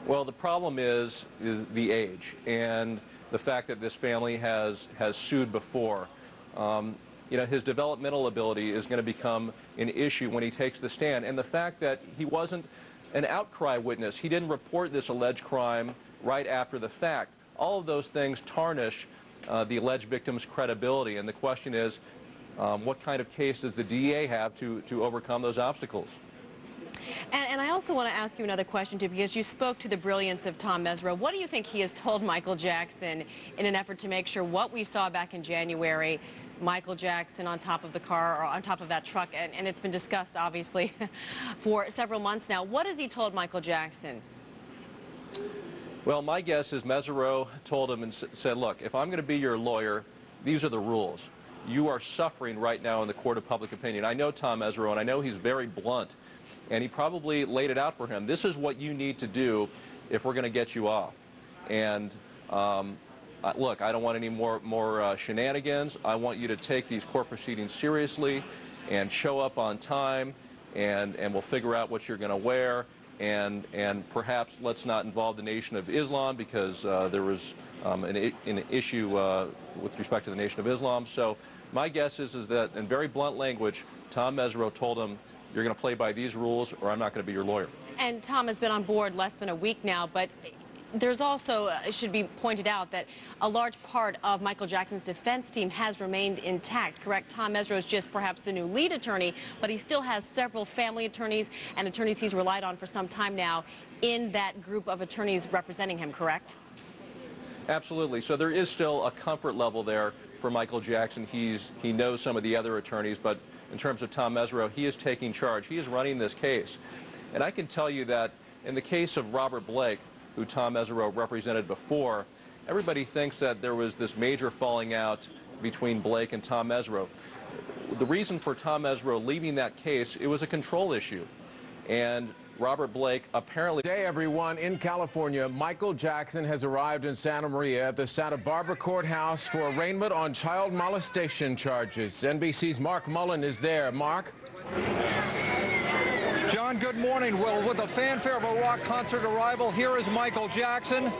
Well, the problem is the age and the fact that this family has sued before. You know, his developmental ability is going to become an issue when he takes the stand, and the fact that he wasn't an outcry witness, he didn't report this alleged crime right after the fact. All of those things tarnish the alleged victim's credibility, and the question is, what kind of case does the DA have to overcome those obstacles? And I also want to ask you another question, too, because you spoke to the brilliance of Tom Mesereau. What do you think he has told Michael Jackson in an effort to make sure what we saw back in January, Michael Jackson on top of the car or on top of that truck, and it's been discussed, obviously, for several months now. What has he told Michael Jackson? Well, my guess is Mesereau told him and said, look, if I'm going to be your lawyer, these are the rules. You are suffering right now in the court of public opinion. I know Tom Mesereau, and I know he's very blunt. And he probably laid it out for him. This is what you need to do if we're going to get you off. And look, I don't want any more shenanigans. I want you to take these court proceedings seriously and show up on time, and we'll figure out what you're going to wear. And perhaps let's not involve the Nation of Islam, because there was an issue with respect to the Nation of Islam. So my guess is that in very blunt language, Tom Mesereau told him, you're going to play by these rules, or I'm not going to be your lawyer. And Tom has been on board less than a week now, but there's also, it should be pointed out, that a large part of Michael Jackson's defense team has remained intact, correct? Tom Mesereau is just perhaps the new lead attorney, but he still has several family attorneys and attorneys he's relied on for some time now in that group of attorneys representing him, correct? Absolutely. So there is still a comfort level there for Michael Jackson. He knows some of the other attorneys, but in terms of Tom Mesereau, he is taking charge. He is running this case. And I can tell you that in the case of Robert Blake, who Tom Mesereau represented before, everybody thinks that there was this major falling out between Blake and Tom Mesereau. The reason for Tom Mesereau leaving that case, it was a control issue. And Robert Blake apparently... Today, everyone, in California, Michael Jackson has arrived in Santa Maria at the Santa Barbara Courthouse for arraignment on child molestation charges. NBC's Mark Mullen is there. Mark? John, good morning. Well, with the fanfare of a rock concert arrival, here is Michael Jackson.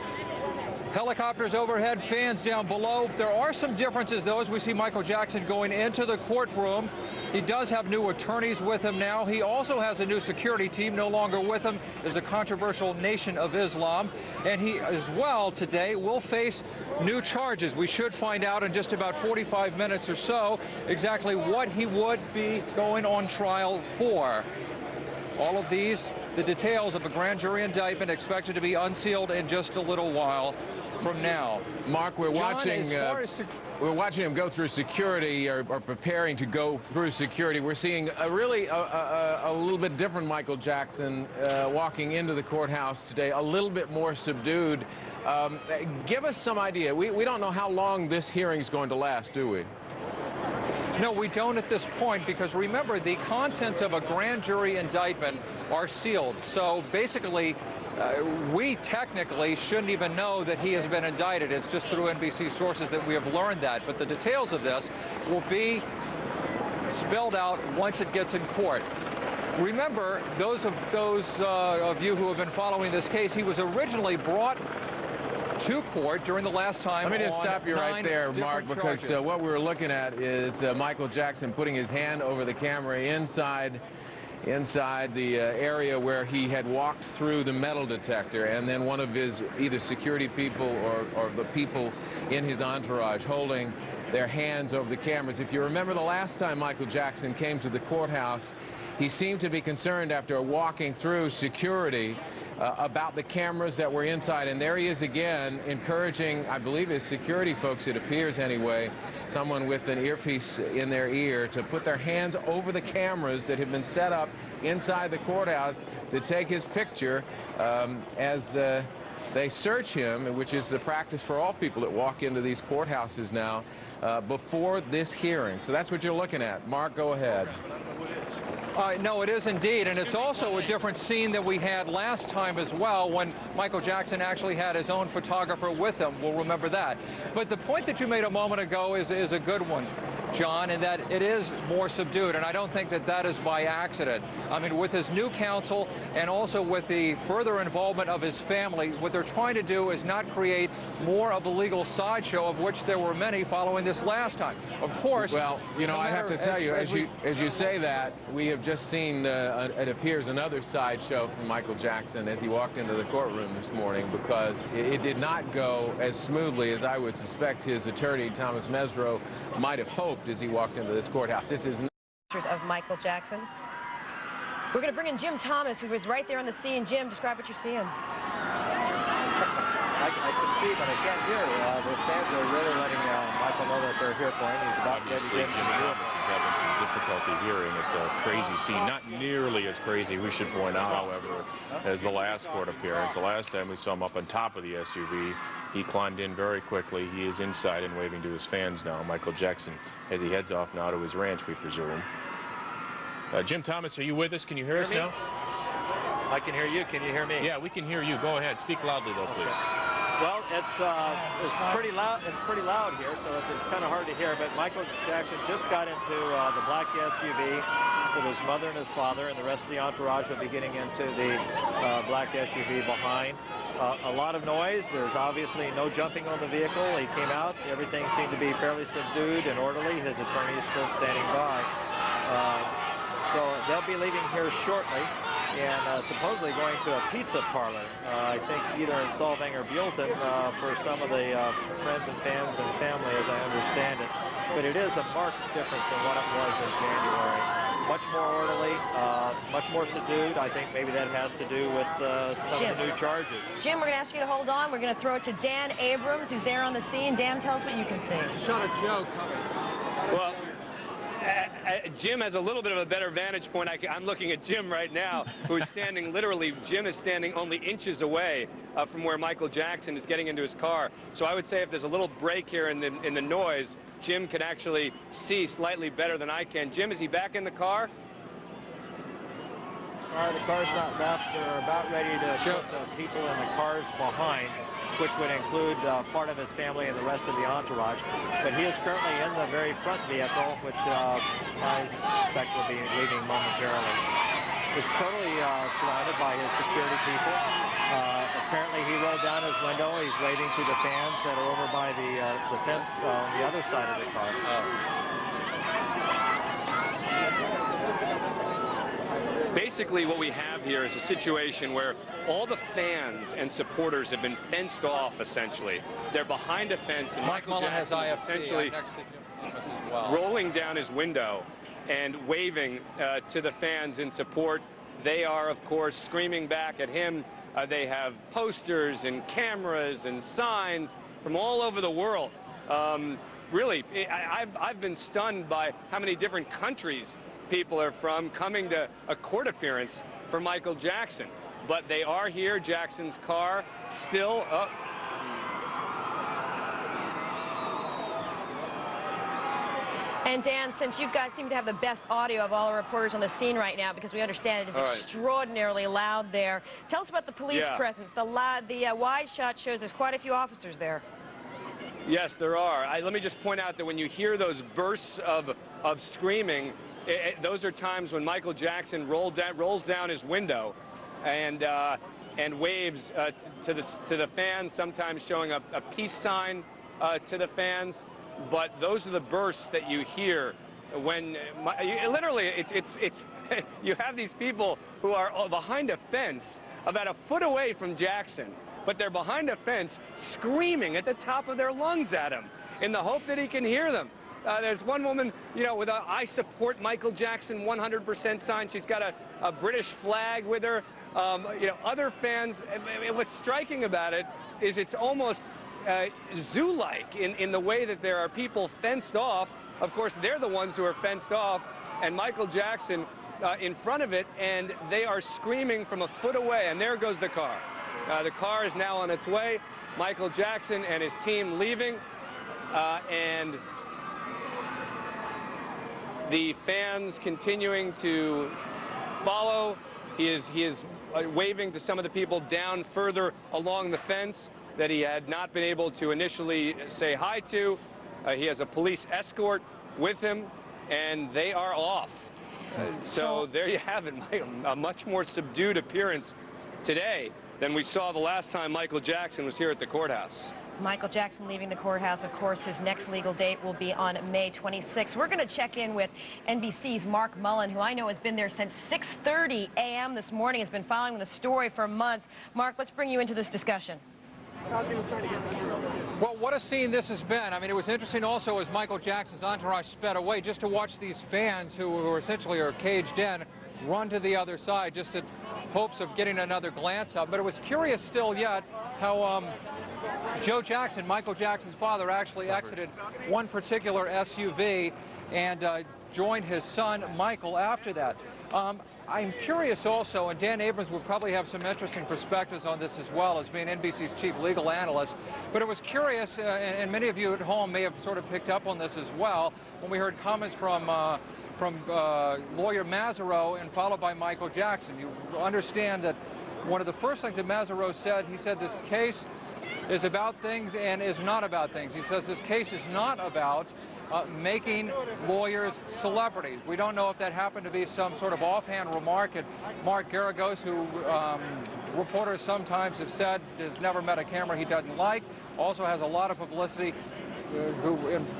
Helicopters overhead, fans down below. There are some differences, though, as we see Michael Jackson going into the courtroom. He does have new attorneys with him now. He also has a new security team. No longer with him is the controversial Nation of Islam. And he, as well, today will face new charges. We should find out in just about 45 minutes or so exactly what he would be going on trial for. All of these, the details of the grand jury indictment, expected to be unsealed in just a little while from now. Mark, we're John, watching him go through security, or preparing to go through security. We're seeing a little bit different Michael Jackson walking into the courthouse today, a little bit more subdued. Give us some idea. We don't know how long this hearing is going to last, do we? No, we don't at this point, because remember, the contents of a grand jury indictment are sealed. So basically, we technically shouldn't even know that he has been indicted. It's just through NBC sources that we have learned that. But the details of this will be spelled out once it gets in court. Remember, those of you who have been following this case, he was originally brought to court during the last time. Let me just stop you right there, Mark, because what we were looking at is Michael Jackson putting his hand over the camera inside the area where he had walked through the metal detector, and then one of his either security people or the people in his entourage holding their hands over the cameras. If you remember the last time Michael Jackson came to the courthouse, he seemed to be concerned after walking through security about the cameras that were inside, and there he is again, encouraging, I believe, his security folks, it appears anyway, someone with an earpiece in their ear, to put their hands over the cameras that have been set up inside the courthouse to take his picture as they search him, which is the practice for all people that walk into these courthouses now before this hearing. So that's what you're looking at. Mark, go ahead. No, it is indeed, and it's also a different scene that we had last time as well, when Michael Jackson actually had his own photographer with him. We'll remember that. But the point that you made a moment ago is a good one, John, in that it is more subdued, and I don't think that that is by accident. I mean, with his new counsel and also with the further involvement of his family, what they're trying to do is not create more of a legal sideshow, of which there were many following this last time. Of course, well, you know, I have to tell you, as you say that, we have just seen, it appears, another sideshow from Michael Jackson as he walked into the courtroom this morning, because it did not go as smoothly as I would suspect his attorney, Thomas Mesereau, might have hoped as he walked into this courthouse. This is of Michael Jackson. We're going to bring in Jim Thomas, who was right there on the scene. Jim, describe what you're seeing. I can see, but I can't hear. The fans are really letting Michael know that they're here for him. He's about ready to get Jim Thomas is having some difficulty hearing. It's a crazy scene. Not nearly as crazy, we should point out, however, as the last court appearance. The last time we saw him up on top of the SUV, he climbed in very quickly. He is inside and waving to his fans now. Michael Jackson, as he heads off now to his ranch, we presume. Jim Thomas, are you with us? Can you hear us now? I can hear you. Can you hear me? Yeah, we can hear you. Go ahead. Speak loudly, though, please. Well, it's pretty loud. It's pretty loud here, so it's kind of hard to hear. But Michael Jackson just got into the black SUV with his mother and his father, and the rest of the entourage will be getting into the black SUV behind. A lot of noise. There's obviously no jumping on the vehicle. He came out. Everything seemed to be fairly subdued and orderly. His attorney is still standing by. So they'll be leaving here shortly and supposedly going to a pizza parlor, I think either in Solvang or Buellton, for some of the friends and fans and family, as I understand it. But it is a marked difference in what it was in January. Much more orderly, much more subdued. I think maybe that has to do with some of the new charges. Jim, we're going to ask you to hold on. We're going to throw it to Dan Abrams, who's there on the scene. Dan, tell us what you can see. Shot a joke. Well, Jim has a little bit of a better vantage point. I'm looking at Jim right now, who's standing literally, Jim is standing only inches away from where Michael Jackson is getting into his car. So I would say if there's a little break here in the noise, Jim can actually see slightly better than I can. Jim, is he back in the car? The car's not left. They're about ready to put the people in the cars behind, which would include part of his family and the rest of the entourage. But he is currently in the very front vehicle, which I suspect will be leaving momentarily. He's totally surrounded by his security people. Apparently he rolled down his window. He's waving to the fans that are over by the fence on the other side of the car. Basically, what we have here is a situation where all the fans and supporters have been fenced off, essentially. They're behind a fence, and Michael Jackson is essentially rolling down his window and waving to the fans in support. They are, of course, screaming back at him. They have posters and cameras and signs from all over the world. Really, I've been stunned by how many different countries people are from coming to a court appearance for Michael Jackson. But they are here. Jackson's car still up. And Dan, since you guys seem to have the best audio of all the reporters on the scene right now, because we understand it is extraordinarily loud there, tell us about the police presence. The wide shot shows there's quite a few officers there. Yes, there are. Let me just point out that when you hear those bursts of screaming, those are times when Michael Jackson rolls down his window and waves to the fans, sometimes showing a peace sign to the fans. But those are the bursts that you hear when literally it's you have these people who are behind a fence about a foot away from Jackson, but they're behind a fence screaming at the top of their lungs at him in the hope that he can hear them. There's one woman, you know, with a "I support Michael Jackson 100% sign. She's got a British flag with her. You know, other fans, what's striking about it is it's almost zoo-like in the way that there are people fenced off. Of course, they're the ones who are fenced off, and Michael Jackson in front of it, and they are screaming from a foot away, and there goes the car. The car is now on its way. Michael Jackson and his team leaving, and the fans continuing to follow. He is waving to some of the people down further along the fence that he had not been able to initially say hi to. He has a police escort with him, and they are off. So there you have it, a much more subdued appearance today than we saw the last time Michael Jackson was here at the courthouse. Michael Jackson leaving the courthouse. Of course, his next legal date will be on May 26th. We're going to check in with NBC's Mark Mullen, who I know has been there since 6:30 a.m. this morning, has been following the story for months. Mark, let's bring you into this discussion. Well, what a scene this has been. I mean, it was interesting also as Michael Jackson's entourage sped away, just to watch these fans who essentially are caged in run to the other side, just in hopes of getting another glance up. But it was curious still yet how Joe Jackson, Michael Jackson's father, actually exited one particular SUV and joined his son Michael after that. I'm curious also, and Dan Abrams will probably have some interesting perspectives on this as well, as being NBC's chief legal analyst, but it was curious, and many of you at home may have sort of picked up on this as well, when we heard comments from lawyer Mazzaro and followed by Michael Jackson. You understand that one of the first things that Mazzaro said, he said this case is about things and is not about things. He says this case is not about making lawyers celebrities. We don't know if that happened to be some sort of offhand remark at Mark Geragos, who reporters sometimes have said has never met a camera he doesn't like, also has a lot of publicity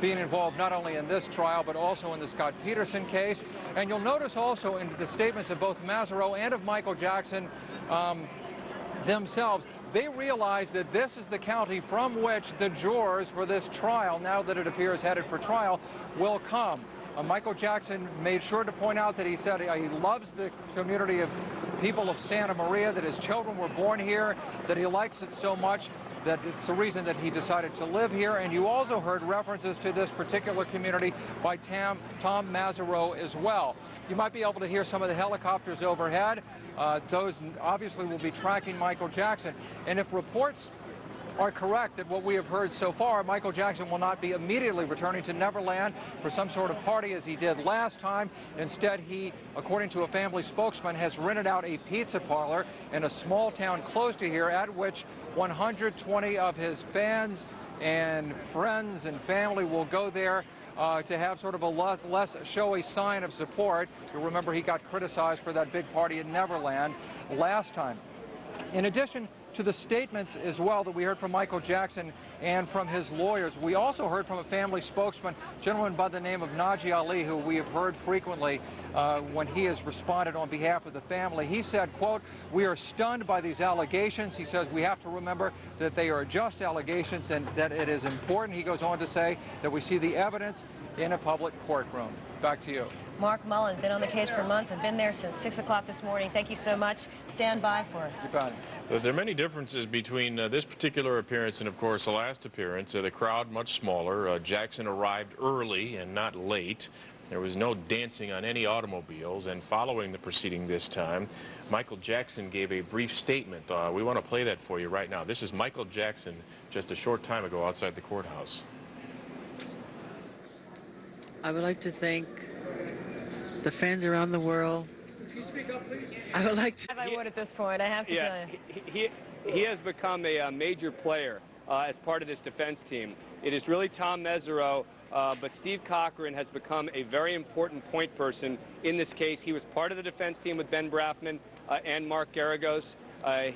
being involved not only in this trial but also in the Scott Peterson case. And you'll notice also in the statements of both Mazzaro and of Michael Jackson themselves, they realize that this is the county from which the jurors for this trial, now that it appears headed for trial, will come. Michael Jackson made sure to point out that he said he loves the community of people of Santa Maria, that his children were born here, that he likes it so much that it's the reason that he decided to live here. And you also heard references to this particular community by Tom Mazzaro as well. You might be able to hear some of the helicopters overhead. Those obviously will be tracking Michael Jackson. And if reports are correct that what we have heard so far, Michael Jackson will not be immediately returning to Neverland for some sort of party as he did last time. Instead, he, according to a family spokesman, has rented out a pizza parlor in a small town close to here, at which 120 of his fans and friends and family will go there to have sort of a less showy sign of support. You'll remember he got criticized for that big party in Neverland last time. In addition to the statements as well that we heard from Michael Jackson and from his lawyers, we also heard from a family spokesman, a gentleman by the name of Naji Ali, who we have heard frequently when he has responded on behalf of the family. He said, quote, "We are stunned by these allegations." He says we have to remember that they are just allegations and that it is important, he goes on to say, that we see the evidence in a public courtroom. Back to you. Mark Mullen, been on the case for months and been there since 6 o'clock this morning. Thank you so much. Stand by for us. You got it. There are many differences between this particular appearance and, of course, the last appearance. The crowd much smaller. Jackson arrived early and not late. There was no dancing on any automobiles. And following the proceeding this time, Michael Jackson gave a brief statement. We want to play that for you right now. This is Michael Jackson just a short time ago outside the courthouse. I would like to thank the fans around the world. Can you speak up, please? I would like to... I would at this point, I have to tell you. He has become a major player as part of this defense team. It is really Tom Mazzaro, but Steve Cochran has become a very important point person in this case. He was part of the defense team with Ben Brafman and Mark Geragos.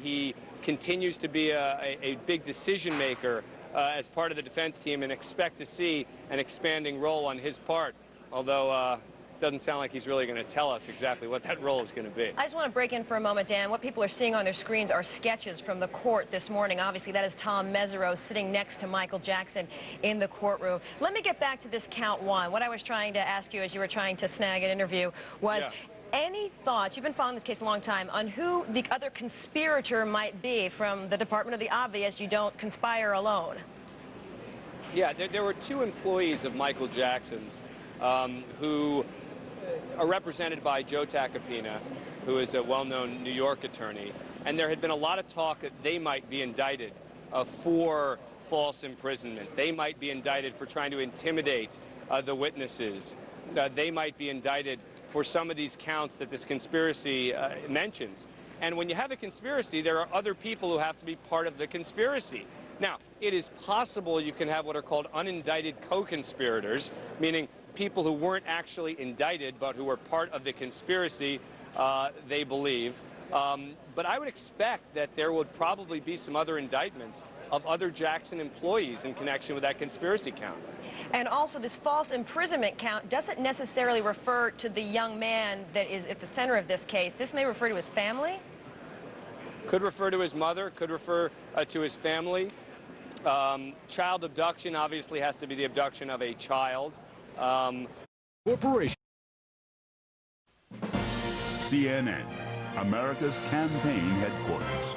He continues to be a big decision maker as part of the defense team, and expect to see an expanding role on his part, although it doesn't sound like he's really going to tell us exactly what that role is going to be. I just want to break in for a moment, Dan. What people are seeing on their screens are sketches from the court this morning. Obviously, that is Tom Mazzaro sitting next to Michael Jackson in the courtroom. Let me get back to this count one. What I was trying to ask you as you were trying to snag an interview was... Yeah. Any thoughts, you've been following this case a long time, on who the other conspirator might be from the Department of the Obvious? You don't conspire alone. Yeah, there were two employees of Michael Jackson's who are represented by Joe Tacopina, who is a well-known New York attorney, and there had been a lot of talk that they might be indicted for false imprisonment. They might be indicted for trying to intimidate the witnesses. They might be indicted for some of these counts that this conspiracy mentions. And when you have a conspiracy, there are other people who have to be part of the conspiracy. Now, it is possible you can have what are called unindicted co-conspirators, meaning people who weren't actually indicted but who were part of the conspiracy, they believe. But I would expect that there would probably be some other indictments of other Jackson employees in connection with that conspiracy count. And also, this false imprisonment count doesn't necessarily refer to the young man that is at the center of this case. This may refer to his family? Could refer to his mother, could refer to his family. Child abduction obviously has to be the abduction of a child. Corporation. CNN, America's campaign headquarters.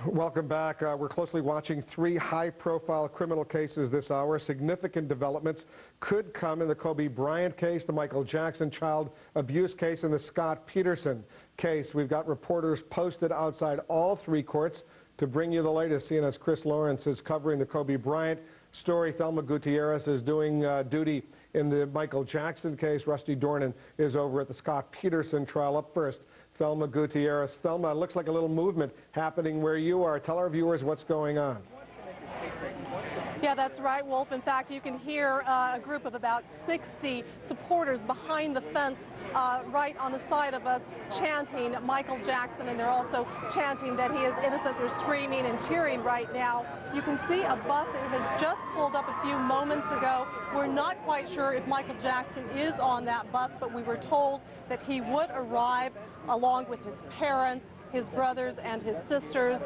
Welcome back. We're closely watching 3 high-profile criminal cases this hour. Significant developments could come in the Kobe Bryant case, the Michael Jackson child abuse case, and the Scott Peterson case. We've got reporters posted outside all 3 courts to bring you the latest. CNN's Chris Lawrence is covering the Kobe Bryant story. Thelma Gutierrez is doing duty in the Michael Jackson case. Rusty Dornan is over at the Scott Peterson trial. Up first, Thelma Gutierrez. Thelma, it looks like a little movement happening where you are. Tell our viewers what's going on. Yeah, that's right, Wolf. In fact, you can hear a group of about 60 supporters behind the fence right on the side of us chanting Michael Jackson, and they're also chanting that he is innocent. They're screaming and cheering right now. You can see a bus that has just pulled up a few moments ago. We're not quite sure if Michael Jackson is on that bus, but we were told that he would arrive along with his parents, his brothers, and his sisters.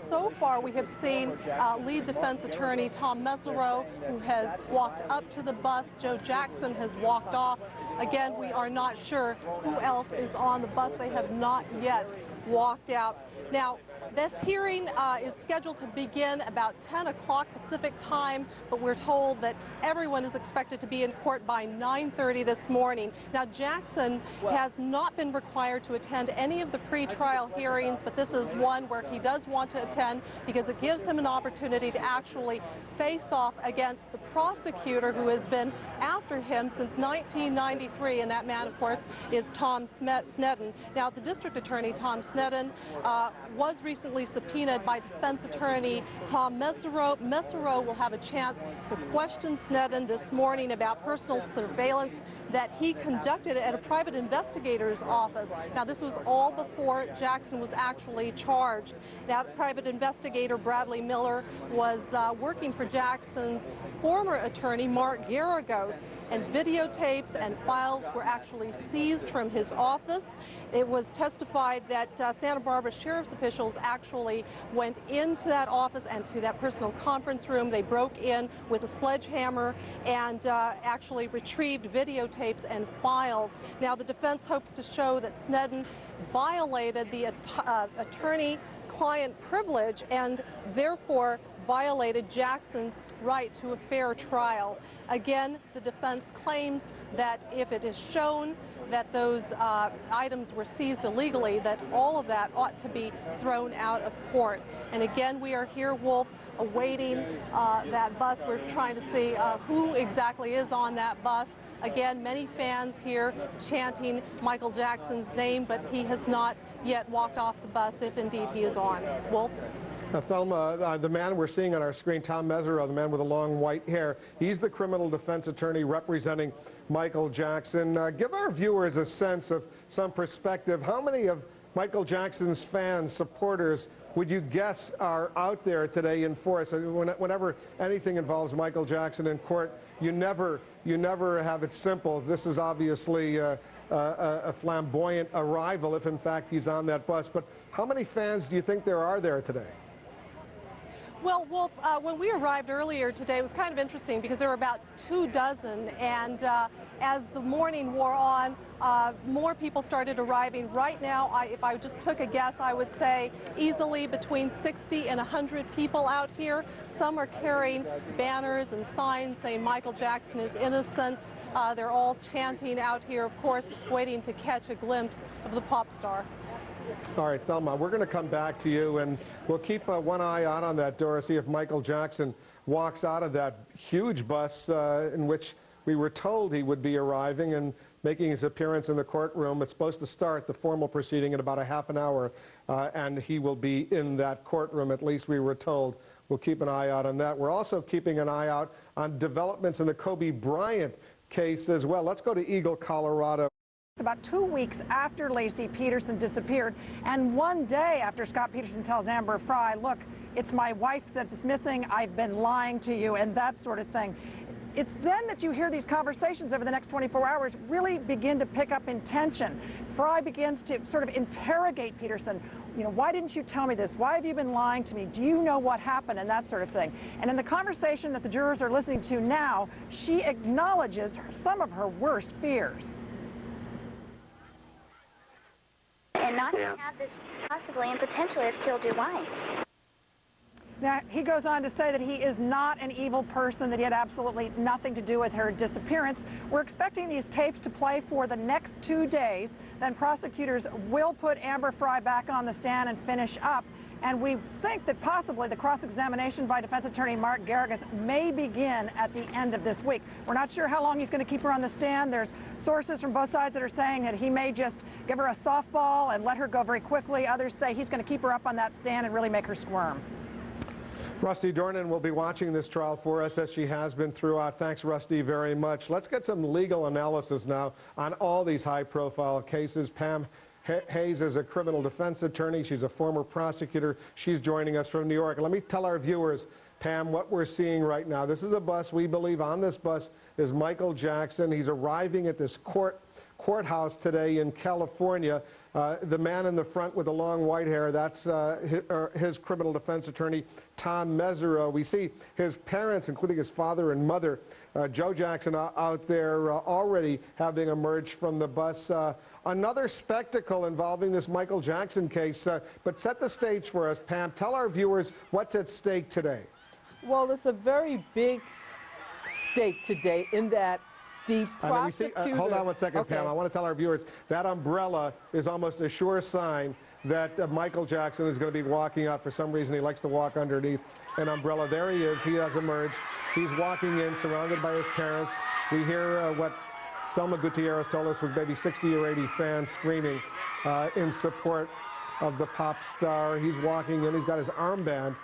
So far, we have seen lead defense attorney Tom Mesereau, who has walked up to the bus. Joe Jackson has walked off. Again, we are not sure who else is on the bus. They have not yet walked out. Now, this hearing is scheduled to begin about 10 o'clock Pacific time, but we're told that everyone is expected to be in court by 9:30 this morning. Now, Jackson has not been required to attend any of the pre-trial hearings, but this is one where he does want to attend because it gives him an opportunity to actually face off against the prosecutor who has been after him since 1993, and that man, of course, is Tom Sneddon. Now, the district attorney, Tom Sneddon, was recently subpoenaed by defense attorney Tom Mesereau. Mesereau will have a chance to question Sneddon this morning about personal surveillance that he conducted at a private investigator's office. Now, this was all before Jackson was actually charged. That private investigator, Bradley Miller, was working for Jackson's former attorney, Mark Garagos, and videotapes and files were actually seized from his office. It was testified that Santa Barbara Sheriff's officials actually went into that office and to that personal conference room. They broke in with a sledgehammer and actually retrieved videotapes and files. Now, the defense hopes to show that Sneddon violated the attorney-client privilege and therefore violated Jackson's right to a fair trial. Again, the defense claims that if it is shown that those items were seized illegally, that all of that ought to be thrown out of court. And again, we are here, Wolf, awaiting that bus. We're trying to see who exactly is on that bus. Again, many fans here chanting Michael Jackson's name, but he has not yet walked off the bus, if indeed he is on. Wolf? Thelma, the man we're seeing on our screen, Tom Mesereau, the man with the long white hair, he's the criminal defense attorney representing Michael Jackson. Give our viewers a sense of some perspective. How many of Michael Jackson's fans, supporters, would you guess are out there today in force? Whenever anything involves Michael Jackson in court, you never have it simple. This is obviously a flamboyant arrival if in fact he's on that bus. But how many fans do you think there are there today? Well, Wolf, when we arrived earlier today, it was kind of interesting because there were about 24, and as the morning wore on, more people started arriving. Right now, if I just took a guess, I would say easily between 60 and 100 people out here. Some are carrying banners and signs saying Michael Jackson is innocent. They're all chanting out here, of course, waiting to catch a glimpse of the pop star. All right, Thelma, we're going to come back to you, and we'll keep one eye out on that door, see if Michael Jackson walks out of that huge bus in which we were told he would be arriving and making his appearance in the courtroom. It's supposed to start the formal proceeding in about a half an hour, and he will be in that courtroom, at least we were told. We'll keep an eye out on that. We're also keeping an eye out on developments in the Kobe Bryant case as well. Let's go to Eagle, Colorado. About 2 weeks after Laci Peterson disappeared, and 1 day after Scott Peterson tells Amber Frey, look, it's my wife that's missing, I've been lying to you, and that sort of thing. It's then that you hear these conversations over the next 24 hours really begin to pick up in tension. Frey begins to sort of interrogate Peterson. You know, why didn't you tell me this? Why have you been lying to me? Do you know what happened? And that sort of thing. And in the conversation that the jurors are listening to now, she acknowledges some of her worst fears. And not to have this possibly and potentially have killed your wife. Now, he goes on to say that he is not an evil person, that he had absolutely nothing to do with her disappearance. We're expecting these tapes to play for the next 2 days. Then prosecutors will put Amber Frey back on the stand and finish up. And we think that possibly the cross-examination by defense attorney Mark Garagos may begin at the end of this week. We're not sure how long he's going to keep her on the stand. There's sources from both sides that are saying that he may just give her a softball and let her go very quickly. Others say he's going to keep her up on that stand and really make her squirm. Rusty Dornan will be watching this trial for us, as she has been throughout. Thanks, Rusty, very much. Let's get some legal analysis now on all these high-profile cases. Pam Hayes is a criminal defense attorney. She's a former prosecutor. She's joining us from New York. Let me tell our viewers, Pam, what we're seeing right now. This is a bus. We believe on this bus is Michael Jackson. He's arriving at this courthouse today in California. The man in the front with the long white hair, that's his criminal defense attorney, Tom Mesereau. We see his parents, including his father and mother, Joe Jackson, out there already having emerged from the bus. Another spectacle involving this Michael Jackson case. But set the stage for us, Pam. Tell our viewers what's at stake today. Well, it's a very big stake today in that the prosecutor... hold on one second, okay. Pam. I want to tell our viewers that umbrella is almost a sure sign that Michael Jackson is going to be walking out. For some reason, he likes to walk underneath an umbrella. There he is. He has emerged. He's walking in, surrounded by his parents. We hear what Thelma Gutierrez told us was maybe 60 or 80 fans screaming in support of the pop star. He's walking in. He's got his armband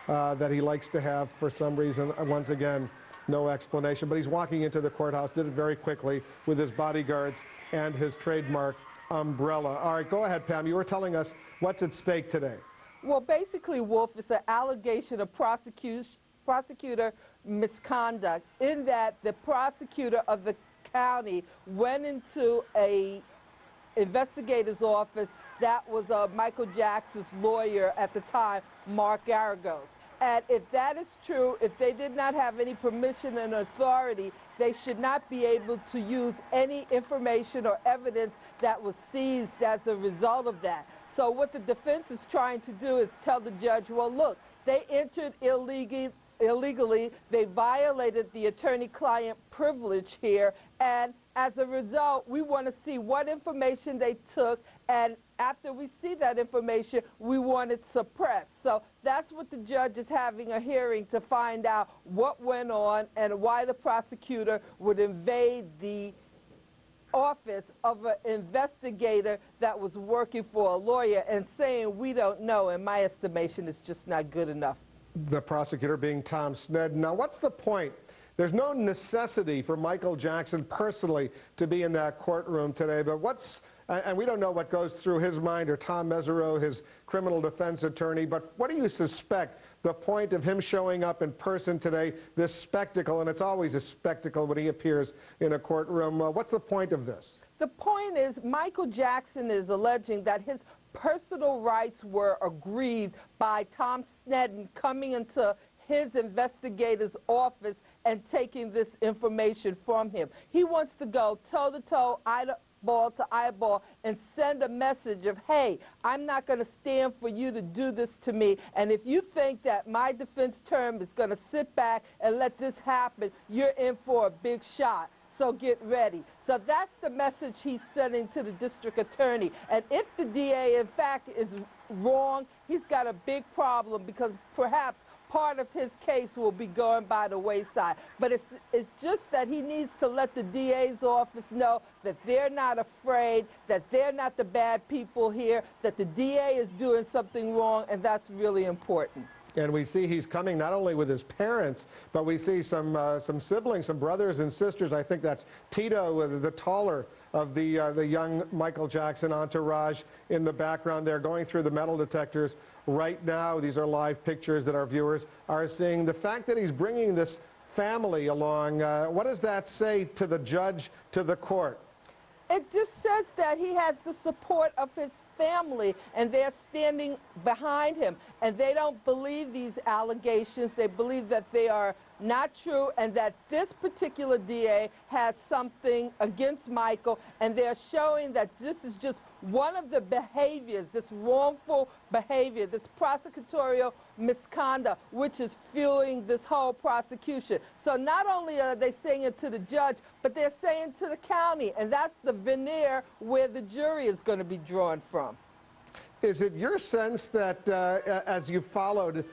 that he likes to have for some reason. Once again, no explanation. But he's walking into the courthouse, did it very quickly with his bodyguards and his trademark umbrella. All right, go ahead, Pam. You were telling us what's at stake today. Well, basically, Wolf, it's an allegation of prosecutor misconduct in that the prosecutor of the county went into a investigator's office that was Michael Jackson's lawyer at the time, Mark Garagos. And if that is true, if they did not have any permission and authority, they should not be able to use any information or evidence that was seized as a result of that. So what the defense is trying to do is tell the judge, well, look, they entered illegally, they violated the attorney-client privilege here, and as a result, we want to see what information they took, and after we see that information, we want it suppressed. So that's what the judge is having a hearing to find out what went on and why the prosecutor would invade the office of an investigator that was working for a lawyer and saying we don't know. In my estimation, it's just not good enough. The prosecutor being Tom Sneddon. Now, what's the point? There's no necessity for Michael Jackson personally to be in that courtroom today, but and we don't know what goes through his mind or Tom Mesereau, his criminal defense attorney, but what do you suspect the point of him showing up in person today, this spectacle, and it's always a spectacle when he appears in a courtroom. What's the point of this? The point is Michael Jackson is alleging that his personal rights were aggrieved by Tom Sneddon coming into his investigator's office and taking this information from him. He wants to go toe-to-toe, eyeball to eyeball and send a message of, hey, I'm not going to stand for you to do this to me, and if you think that my defense term is going to sit back and let this happen, you're in for a big shot. So get ready. So that's the message he's sending to the district attorney. And if the DA, in fact, is wrong, he's got a big problem, because perhaps part of his case will be going by the wayside. But it's just that he needs to let the DA's office know that they're not afraid, that they're not the bad people here, that the DA is doing something wrong, and that's really important. And we see he's coming not only with his parents, but we see some siblings, some brothers and sisters. I think that's Tito, the taller of the young Michael Jackson entourage in the background there, going through the metal detectors right now. These are live pictures that our viewers are seeing. The fact that he's bringing this family along, what does that say to the judge, to the court? It just says that he has the support of his family, and they're standing behind him, and they don't believe these allegations. They believe that they are not true, and that this particular DA has something against Michael, and they're showing that this is just one of the behaviors, this wrongful behavior, this prosecutorial misconduct, which is fueling this whole prosecution. So not only are they saying it to the judge, but they're saying to the county, and that's the veneer where the jury is going to be drawn from. Is it your sense that as you followed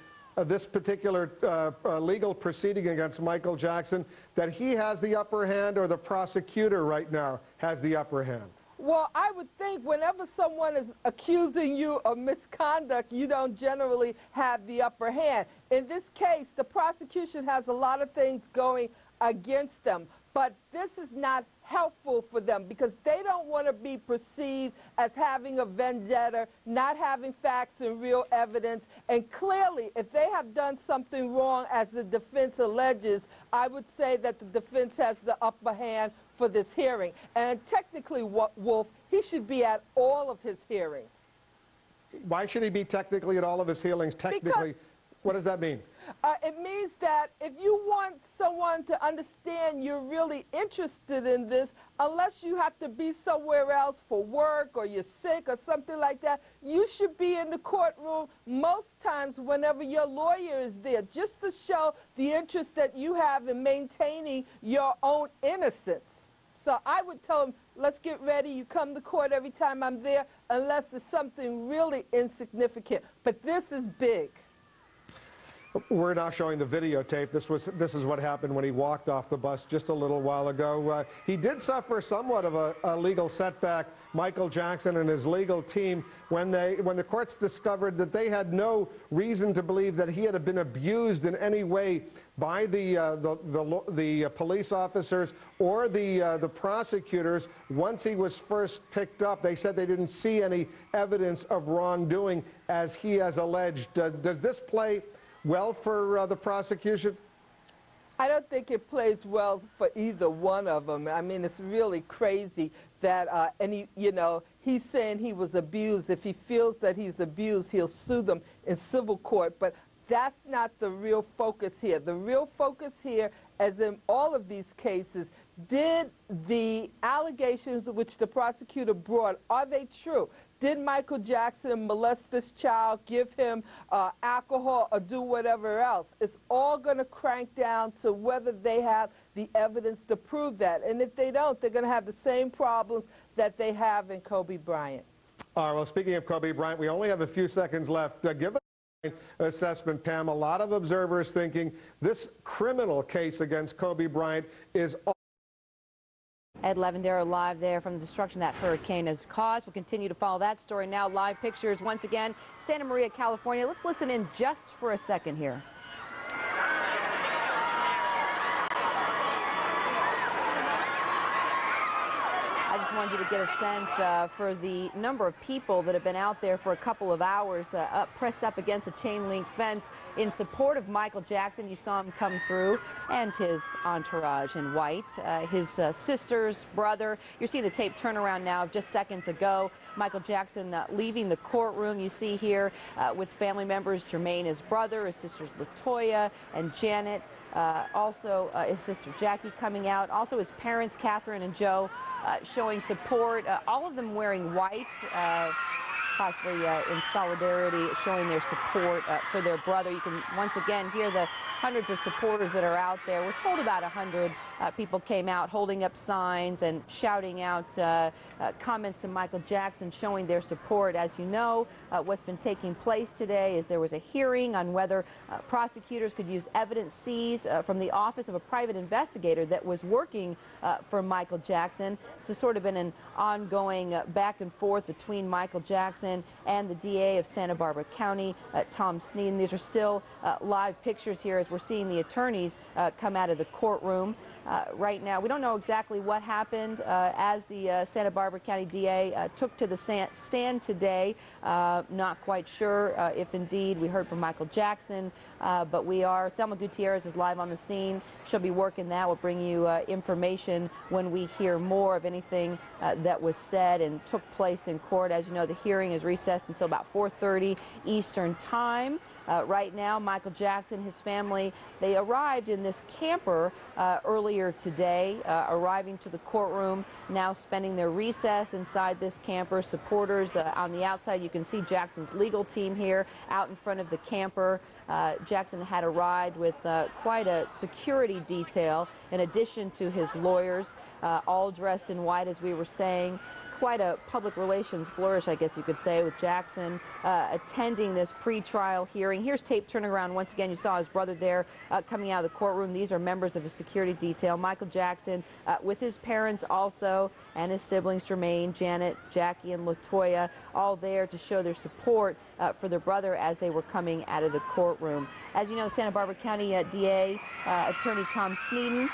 this particular legal proceeding against Michael Jackson, that he has the upper hand, or the prosecutor right now has the upper hand? Well, I would think whenever someone is accusing you of misconduct, you don't generally have the upper hand. In this case, the prosecution has a lot of things going against them, but this is not helpful for them, because they don't want to be perceived as having a vendetta, not having facts and real evidence. And clearly, if they have done something wrong, as the defense alleges, I would say that the defense has the upper hand for this hearing. And technically, Wolf, he should be at all of his hearings. Why should he be technically at all of his hearings? Technically, what does that mean? It means that if you want someone to understand you're really interested in this, unless you have to be somewhere else for work, or you're sick or something like that, you should be in the courtroom most times whenever your lawyer is there, just to show the interest that you have in maintaining your own innocence. So I would tell him, let's get ready. You come to court every time I'm there, unless it's something really insignificant. But this is big. We're now showing the videotape. This is what happened when he walked off the bus just a little while ago. He did suffer somewhat of a legal setback, Michael Jackson and his legal team, when the courts discovered that they had no reason to believe that he had been abused in any way by the police officers or the prosecutors. Once he was first picked up, they said they didn't see any evidence of wrongdoing, as he has alleged. Does this play well for the prosecution? I don't think it plays well for either one of them. I mean, it's really crazy that, he's saying he was abused. If he feels that he's abused, he'll sue them in civil court. But that's not the real focus here. The real focus here, as in all of these cases, did the allegations which the prosecutor brought, are they true? Did Michael Jackson molest this child, give him alcohol, or do whatever else? It's all going to crank down to whether they have the evidence to prove that. And if they don't, they're going to have the same problems that they have in Kobe Bryant. All right, well, speaking of Kobe Bryant, we only have a few seconds left. Give us an assessment, Pam. A lot of observers thinking this criminal case against Kobe Bryant is... Ed Lavendero live there from the destruction that hurricane has caused. We'll continue to follow that story now. Live pictures once again, Santa Maria, California. Let's listen in just for a second here. I just wanted you to get a sense for the number of people that have been out there for a couple of hours pressed up against a chain link fence in support of Michael Jackson. You saw him come through, and his entourage in white, his sister's brother. You're seeing the tape turnaround now of just seconds ago. Michael Jackson leaving the courtroom. You see here with family members, Jermaine, his brother, his sisters LaToya and Janet, Also, his sister Jackie coming out. Also, his parents, Catherine and Joe, showing support. All of them wearing white, possibly in solidarity, showing their support for their brother. You can once again hear the hundreds of supporters that are out there. We're told about 100 people came out holding up signs and shouting out comments to Michael Jackson, showing their support. As you know, what's been taking place today is there was a hearing on whether prosecutors could use evidence seized from the office of a private investigator that was working for Michael Jackson. This has sort of been an ongoing back and forth between Michael Jackson and the DA of Santa Barbara County, Tom Sneeden. These are still live pictures here as we're seeing the attorneys come out of the courtroom. Right now, we don't know exactly what happened as the Santa Barbara County DA took to the stand today. Not quite sure if indeed we heard from Michael Jackson, but Thelma Gutierrez is live on the scene. She'll be working that. We'll bring you information when we hear more of anything that was said and took place in court. As you know, the hearing is recessed until about 4:30 Eastern Time. Right now, Michael Jackson, his family, they arrived in this camper earlier today, arriving to the courtroom, now spending their recess inside this camper. Supporters on the outside, you can see Jackson's legal team here out in front of the camper. Jackson had arrived with quite a security detail in addition to his lawyers, all dressed in white, as we were saying. Quite a public relations flourish, I guess you could say, with Jackson attending this pre-trial hearing. Here's tape turning around once again. You saw his brother there coming out of the courtroom. These are members of his security detail. Michael Jackson with his parents also, and his siblings, Jermaine, Janet, Jackie, and LaToya, all there to show their support for their brother as they were coming out of the courtroom. As you know, Santa Barbara County DA Attorney Tom Sneeden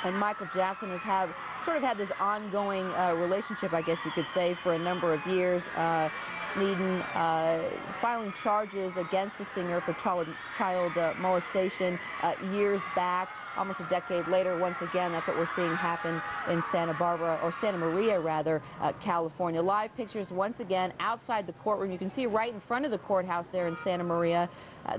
and Michael Jackson has sort of had this ongoing relationship, I guess you could say, for a number of years. Sneeden filing charges against the singer for child molestation years back. Almost a decade later, once again, that's what we're seeing happen in Santa Barbara, or Santa Maria, rather, California. Live pictures, once again, outside the courtroom. You can see right in front of the courthouse there in Santa Maria,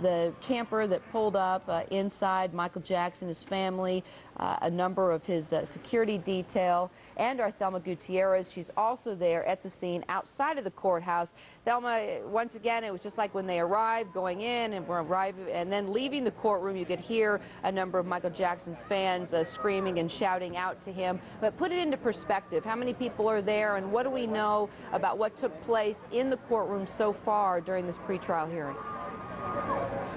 the camper that pulled up inside Michael Jackson, his family, a number of his security detail, and our Thelma Gutierrez. She's also there at the scene outside of the courthouse. Thelma, once again, it was just like when they arrived, going in and then leaving the courtroom, you could hear a number of Michael Jackson's fans screaming and shouting out to him. But put it into perspective. How many people are there, and what do we know about what took place in the courtroom so far during this pretrial hearing?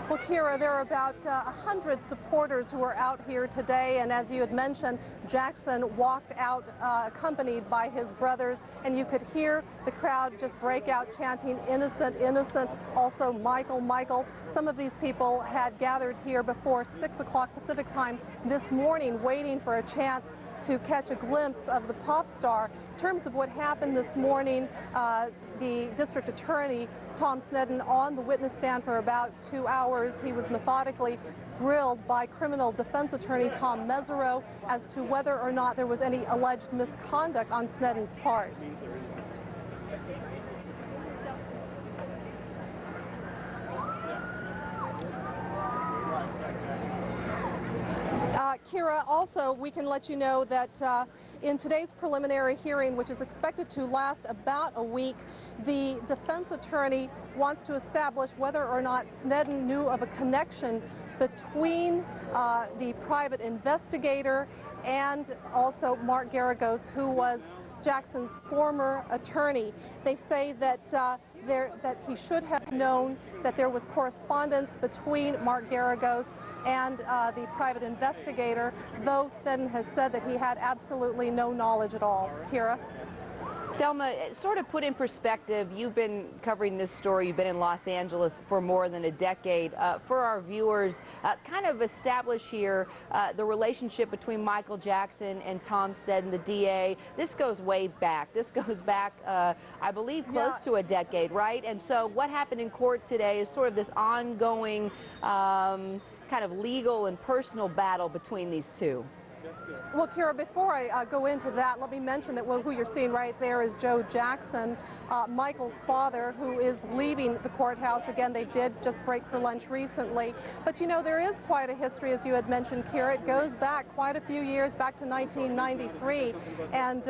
Well, Kira, there are about 100 supporters who are out here today, and as you had mentioned, Jackson walked out accompanied by his brothers, and you could hear the crowd just break out chanting, "Innocent, innocent," also "Michael, Michael." Some of these people had gathered here before 6 o'clock Pacific time this morning, waiting for a chance to catch a glimpse of the pop star. In terms of what happened this morning, the district attorney, Tom Sneeden, on the witness stand for about 2 hours. He was methodically grilled by criminal defense attorney Tom Mesereau as to whether or not there was any alleged misconduct on Sneeden's part. Kira, also, we can let you know that in today's preliminary hearing, which is expected to last about a week, the defense attorney wants to establish whether or not Sneeden knew of a connection between the private investigator and also Mark Geragos, who was Jackson's former attorney. They say that that he should have known that there was correspondence between Mark Geragos and the private investigator, though Sneeden has said that he had absolutely no knowledge at all. Kira? Thelma, sort of put in perspective, you've been covering this story, you've been in Los Angeles for more than a decade. For our viewers, kind of establish here the relationship between Michael Jackson and Tom Sneeden, the DA. This goes way back. This goes back, I believe, close to a decade, right? And so what happened in court today is sort of this ongoing kind of legal and personal battle between these two. Well, Kira, before I go into that, let me mention that who you're seeing right there is Joe Jackson, Michael's father, who is leaving the courthouse. Again, they did just break for lunch recently. But, you know, there is quite a history, as you had mentioned, Kira. It goes back quite a few years, back to 1993. And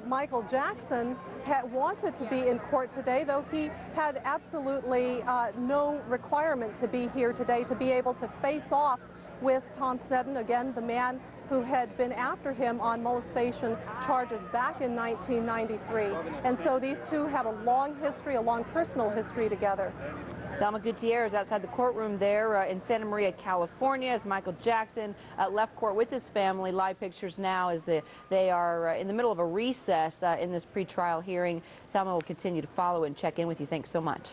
Michael Jackson had wanted to be in court today, though he had absolutely no requirement to be here today, to be able to face off with Tom Sneddon, again, the man who had been after him on molestation charges back in 1993. And so these two have a long history, a long personal history together. Thelma Gutierrez outside the courtroom there in Santa Maria, California, as Michael Jackson left court with his family. Live pictures now as they are in the middle of a recess in this pretrial hearing. Thelma will continue to follow and check in with you. Thanks so much.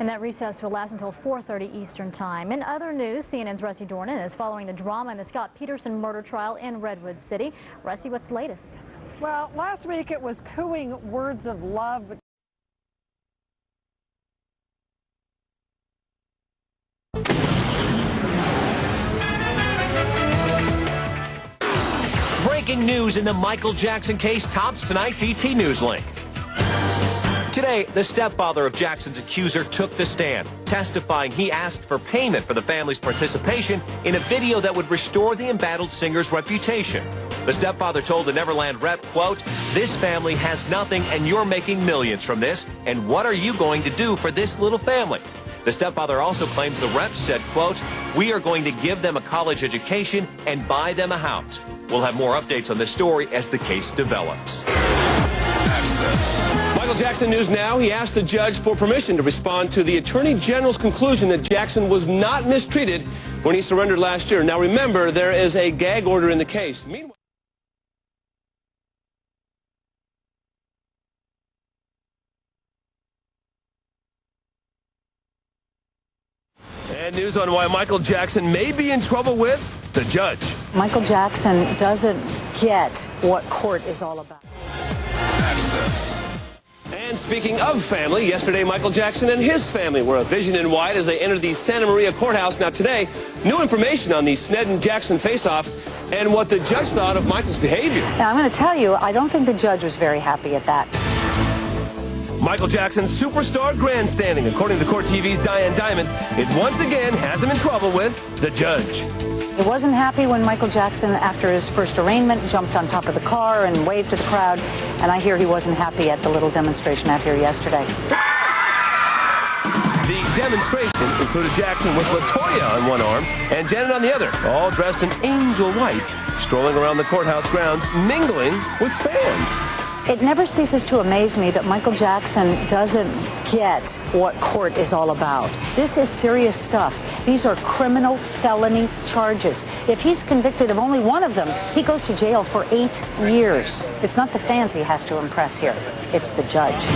And that recess will last until 4:30 Eastern Time. In other news, CNN's Rusty Dornan is following the drama in the Scott Peterson murder trial in Redwood City. Rusty, what's the latest? Well, last week it was cooing words of love. Breaking news in the Michael Jackson case tops tonight's ET News link. Today, the stepfather of Jackson's accuser took the stand, testifying he asked for payment for the family's participation in a video that would restore the embattled singer's reputation. The stepfather told the Neverland rep, quote, "This family has nothing and you're making millions from this, and what are you going to do for this little family?" The stepfather also claims the rep said, quote, "We are going to give them a college education and buy them a house." We'll have more updates on this story as the case develops. Michael Jackson News Now. He asked the judge for permission to respond to the Attorney General's conclusion that Jackson was not mistreated when he surrendered last year. Now remember, there is a gag order in the case. Meanwhile, and news on why Michael Jackson may be in trouble with the judge. Michael Jackson doesn't get what court is all about. And speaking of family, yesterday Michael Jackson and his family were a vision in white as they entered the Santa Maria courthouse. Now today, new information on the Sneddon-Jackson face-off and what the judge thought of Michael's behavior. Now I'm going to tell you, I don't think the judge was very happy at that. Michael Jackson's superstar grandstanding, according to Court TV's Diane Diamond, it once again has him in trouble with the judge. He wasn't happy when Michael Jackson, after his first arraignment, jumped on top of the car and waved to the crowd, and I hear he wasn't happy at the little demonstration out here yesterday. The demonstration included Jackson with LaToya on one arm and Janet on the other, all dressed in angel white, strolling around the courthouse grounds, mingling with fans. It never ceases to amaze me that Michael Jackson doesn't get what court is all about. This is serious stuff. These are criminal felony charges. If he's convicted of only one of them, he goes to jail for 8 years. It's not the fans he has to impress here. It's the judge.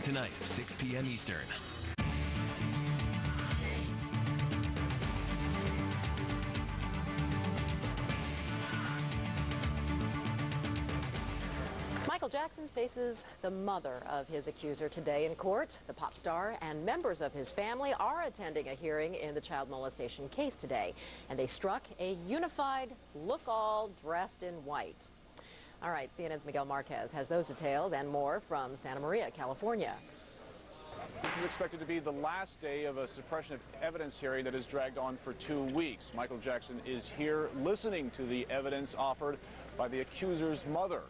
tonight, 6 p.m. Eastern. Michael Jackson faces the mother of his accuser today in court. The pop star and members of his family are attending a hearing in the child molestation case today, and they struck a unified look-all dressed in white. All right, CNN's Miguel Marquez has those details and more from Santa Maria, California. This is expected to be the last day of a suppression of evidence hearing that has dragged on for 2 weeks. Michael Jackson is here listening to the evidence offered by the accuser's mother.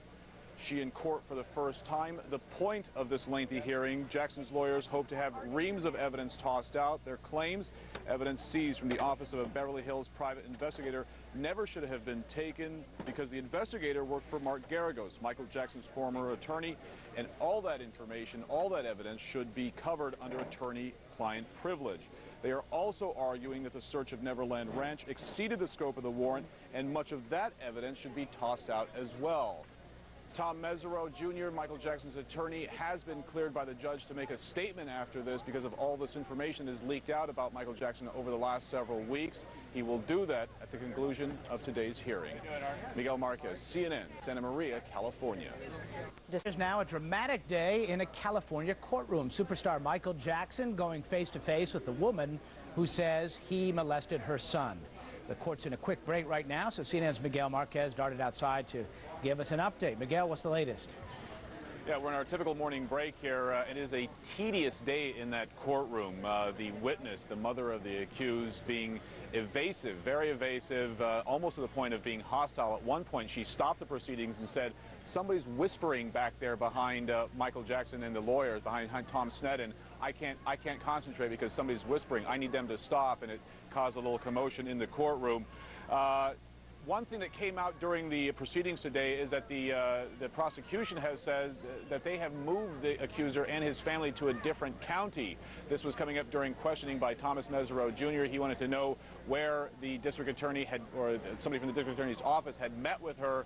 She in court for the first time. The point of this lengthy hearing, Jackson's lawyers hope to have reams of evidence tossed out. Their claims, evidence seized from the office of a Beverly Hills private investigator, never should have been taken because the investigator worked for Mark Geragos, Michael Jackson's former attorney, and all that information, all that evidence should be covered under attorney-client privilege. They are also arguing that the search of Neverland Ranch exceeded the scope of the warrant, and much of that evidence should be tossed out as well. Tom Mesereau Jr., Michael Jackson's attorney, has been cleared by the judge to make a statement after this because of all this information that is leaked out about Michael Jackson over the last several weeks. He will do that at the conclusion of today's hearing. Miguel Marquez, CNN, Santa Maria, California. There's now a dramatic day in a California courtroom. Superstar Michael Jackson going face-to-face with the woman who says he molested her son. The court's in a quick break right now, so CNN's Miguel Marquez darted outside to give us an update. Miguel, what's the latest? Yeah, we're in our typical morning break here. It is a tedious day in that courtroom. The witness, the mother of the accused, being evasive, very evasive, almost to the point of being hostile. At one point, she stopped the proceedings and said, somebody's whispering back there behind Michael Jackson and the lawyers, behind Tom Sneddon. I can't concentrate because somebody's whispering. I need them to stop, and it caused a little commotion in the courtroom. One thing that came out during the proceedings today is that the prosecution has said that they have moved the accuser and his family to a different county. This was coming up during questioning by Thomas Mesereau Jr. He wanted to know where the district attorney had, or somebody from the district attorney's office had met with her.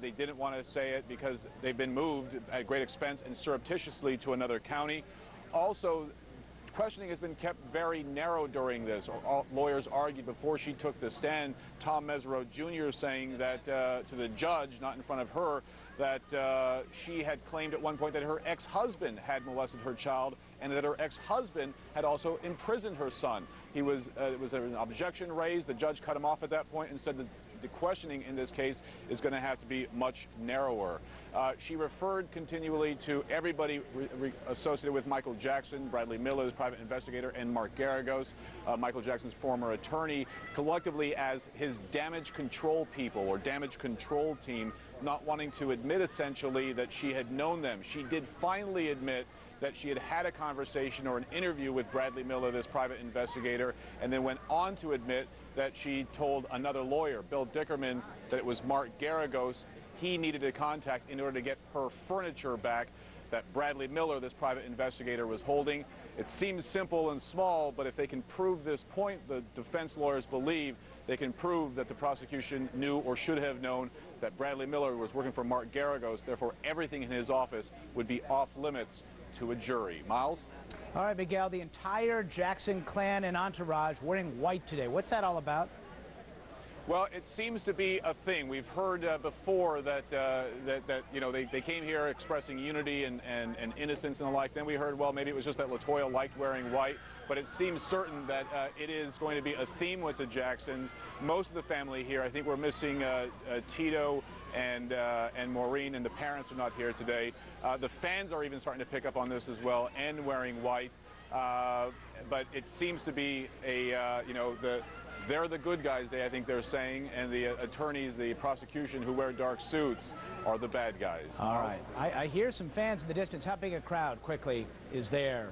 They didn't want to say it because they've been moved at great expense and surreptitiously to another county. Also, questioning has been kept very narrow during this. Lawyers argued before she took the stand. Tom Mesereau Jr. saying that to the judge, not in front of her, that she had claimed at one point that her ex-husband had molested her child and that her ex-husband had also imprisoned her son. It was an objection raised. The judge cut him off at that point and said that the questioning in this case is going to have to be much narrower. She referred continually to everybody associated with Michael Jackson, Bradley Miller, his private investigator, and Mark Geragos, Michael Jackson's former attorney, collectively as his damage control people or damage control team, not wanting to admit essentially that she had known them. She did finally admit that she had had a conversation or an interview with Bradley Miller, this private investigator, and then went on to admit that she told another lawyer, Bill Dickerman, that it was Mark Geragos he needed to contact in order to get her furniture back that Bradley Miller, this private investigator, was holding. It seems simple and small, but if they can prove this point, the defense lawyers believe they can prove that the prosecution knew or should have known that Bradley Miller was working for Mark Geragos. Therefore, everything in his office would be off limits to a jury. Miles? All right, Miguel, the entire Jackson clan and entourage wearing white today. What's that all about? Well, it seems to be a thing. We've heard before that you know, they came here expressing unity and innocence and the like. Then we heard, well, maybe it was just that LaToya liked wearing white. But it seems certain that it is going to be a theme with the Jacksons. Most of the family here, I think we're missing Tito and Maureen, and the parents are not here today. The fans are even starting to pick up on this as well and wearing white. But it seems to be a, you know, they're the good guys, I think they're saying, and the attorneys, the prosecution who wear dark suits are the bad guys. All right. I hear some fans in the distance. How big a crowd quickly is there?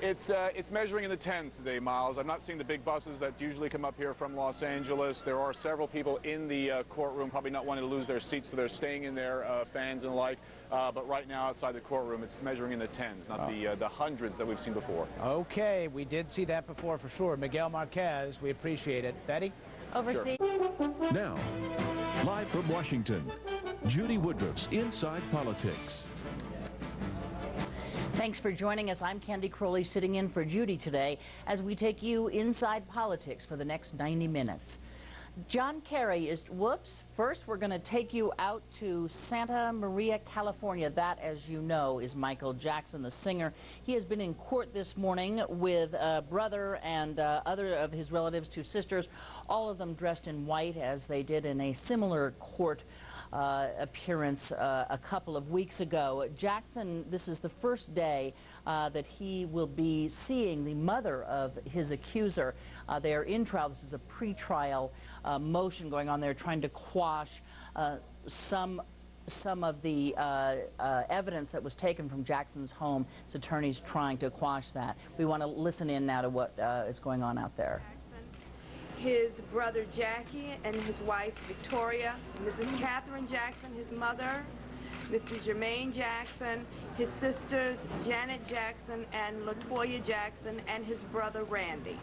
It's measuring in the tens today, Miles. I'm not seeing the big buses that usually come up here from Los Angeles. There are several people in the courtroom, probably not wanting to lose their seats, so they're staying in there, fans and the like. But right now outside the courtroom, it's measuring in the tens, not the hundreds that we've seen before. Okay, we did see that before for sure. Miguel Marquez, we appreciate it. Betty? Overseas. Sure. Now, live from Washington, Judy Woodruff's Inside Politics. Thanks for joining us. I'm Candy Crowley, sitting in for Judy today as we take you inside politics for the next 90 minutes. John Kerry is, first we're going to take you out to Santa Maria, California. That, as you know, is Michael Jackson, the singer. He has been in court this morning with a brother and other of his relatives, 2 sisters, all of them dressed in white as they did in a similar court appearance a couple of weeks ago. Jackson, this is the first day that he will be seeing the mother of his accuser. They are in trial. This is a pre-trial motion going on there, trying to quash some of the evidence that was taken from Jackson's home. His attorney's trying to quash that. We want to listen in now to what is going on out there. His brother Jackie and his wife Victoria, Mrs. Catherine Jackson, his mother, Mr. Jermaine Jackson, his sisters Janet Jackson and LaToya Jackson, and his brother Randy.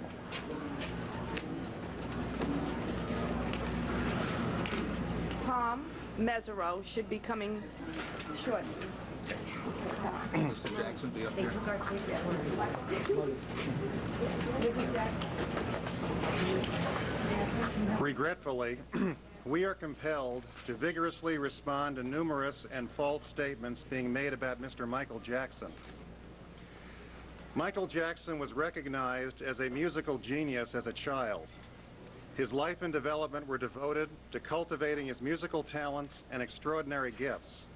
Tom Mesereau should be coming shortly. Mr. Jackson, be up here. Regretfully, we are compelled to vigorously respond to numerous and false statements being made about Mr. Michael Jackson. Michael Jackson was recognized as a musical genius as a child. His life and development were devoted to cultivating his musical talents and extraordinary gifts.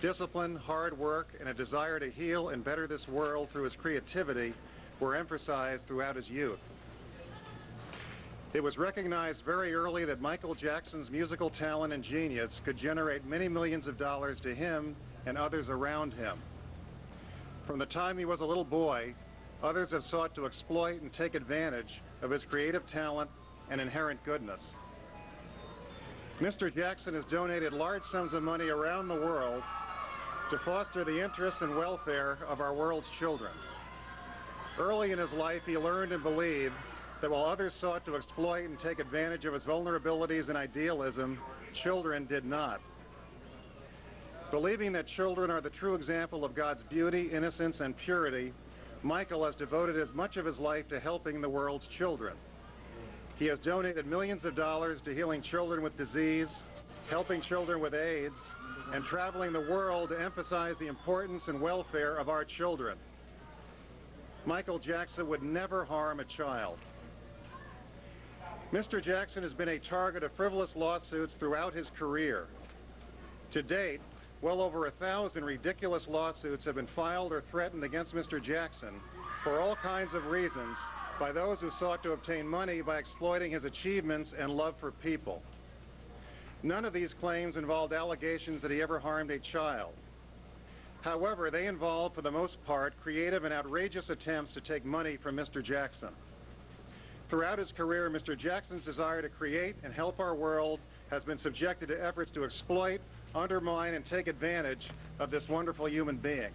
Discipline, hard work, and a desire to heal and better this world through his creativity were emphasized throughout his youth. It was recognized very early that Michael Jackson's musical talent and genius could generate many millions of dollars to him and others around him. From the time he was a little boy, others have sought to exploit and take advantage of his creative talent and inherent goodness. Mr. Jackson has donated large sums of money around the world to foster the interests and welfare of our world's children. Early in his life, he learned and believed that while others sought to exploit and take advantage of his vulnerabilities and idealism, children did not. Believing that children are the true example of God's beauty, innocence, and purity, Michael has devoted as much of his life to helping the world's children. He has donated millions of dollars to healing children with disease, helping children with AIDS, and traveling the world to emphasize the importance and welfare of our children. Michael Jackson would never harm a child. Mr. Jackson has been a target of frivolous lawsuits throughout his career. To date, well over 1,000 ridiculous lawsuits have been filed or threatened against Mr. Jackson for all kinds of reasons by those who sought to obtain money by exploiting his achievements and love for people. None of these claims involved allegations that he ever harmed a child. However, they involved, for the most part, creative and outrageous attempts to take money from Mr. Jackson. Throughout his career, Mr. Jackson's desire to create and help our world has been subjected to efforts to exploit, undermine, and take advantage of this wonderful human being.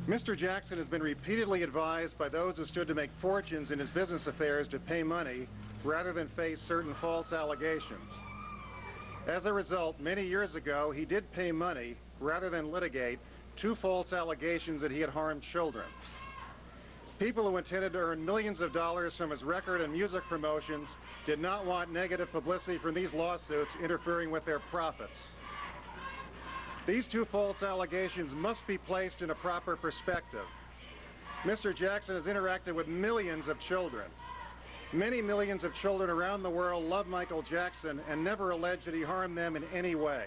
Mr. Jackson has been repeatedly advised by those who stood to make fortunes in his business affairs to pay money rather than face certain false allegations. As a result, many years ago, he did pay money rather than litigate 2 false allegations that he had harmed children. People who intended to earn millions of dollars from his record and music promotions did not want negative publicity from these lawsuits interfering with their profits. These 2 false allegations must be placed in a proper perspective. Mr. Jackson has interacted with millions of children. Many millions of children around the world love Michael Jackson and never alleged that he harmed them in any way.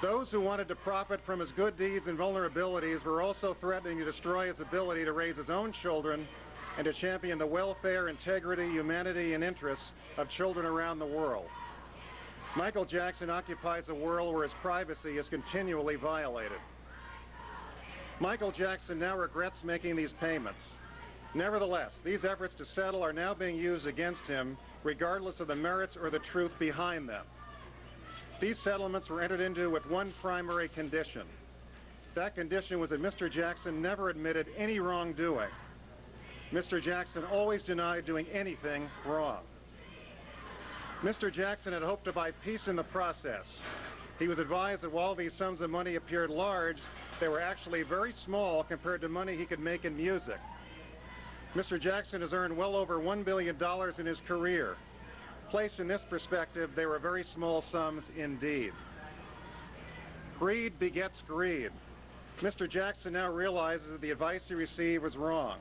Those who wanted to profit from his good deeds and vulnerabilities were also threatening to destroy his ability to raise his own children and to champion the welfare, integrity, humanity, and interests of children around the world. Michael Jackson occupies a world where his privacy is continually violated. Michael Jackson now regrets making these payments. Nevertheless, these efforts to settle are now being used against him, regardless of the merits or the truth behind them. These settlements were entered into with one primary condition. That condition was that Mr. Jackson never admitted any wrongdoing. Mr. Jackson always denied doing anything wrong. Mr. Jackson had hoped to buy peace in the process. He was advised that while these sums of money appeared large, they were actually very small compared to money he could make in music. Mr. Jackson has earned well over $1 billion in his career. Placed in this perspective, they were very small sums indeed. Greed begets greed. Mr. Jackson now realizes that the advice he received was wrong.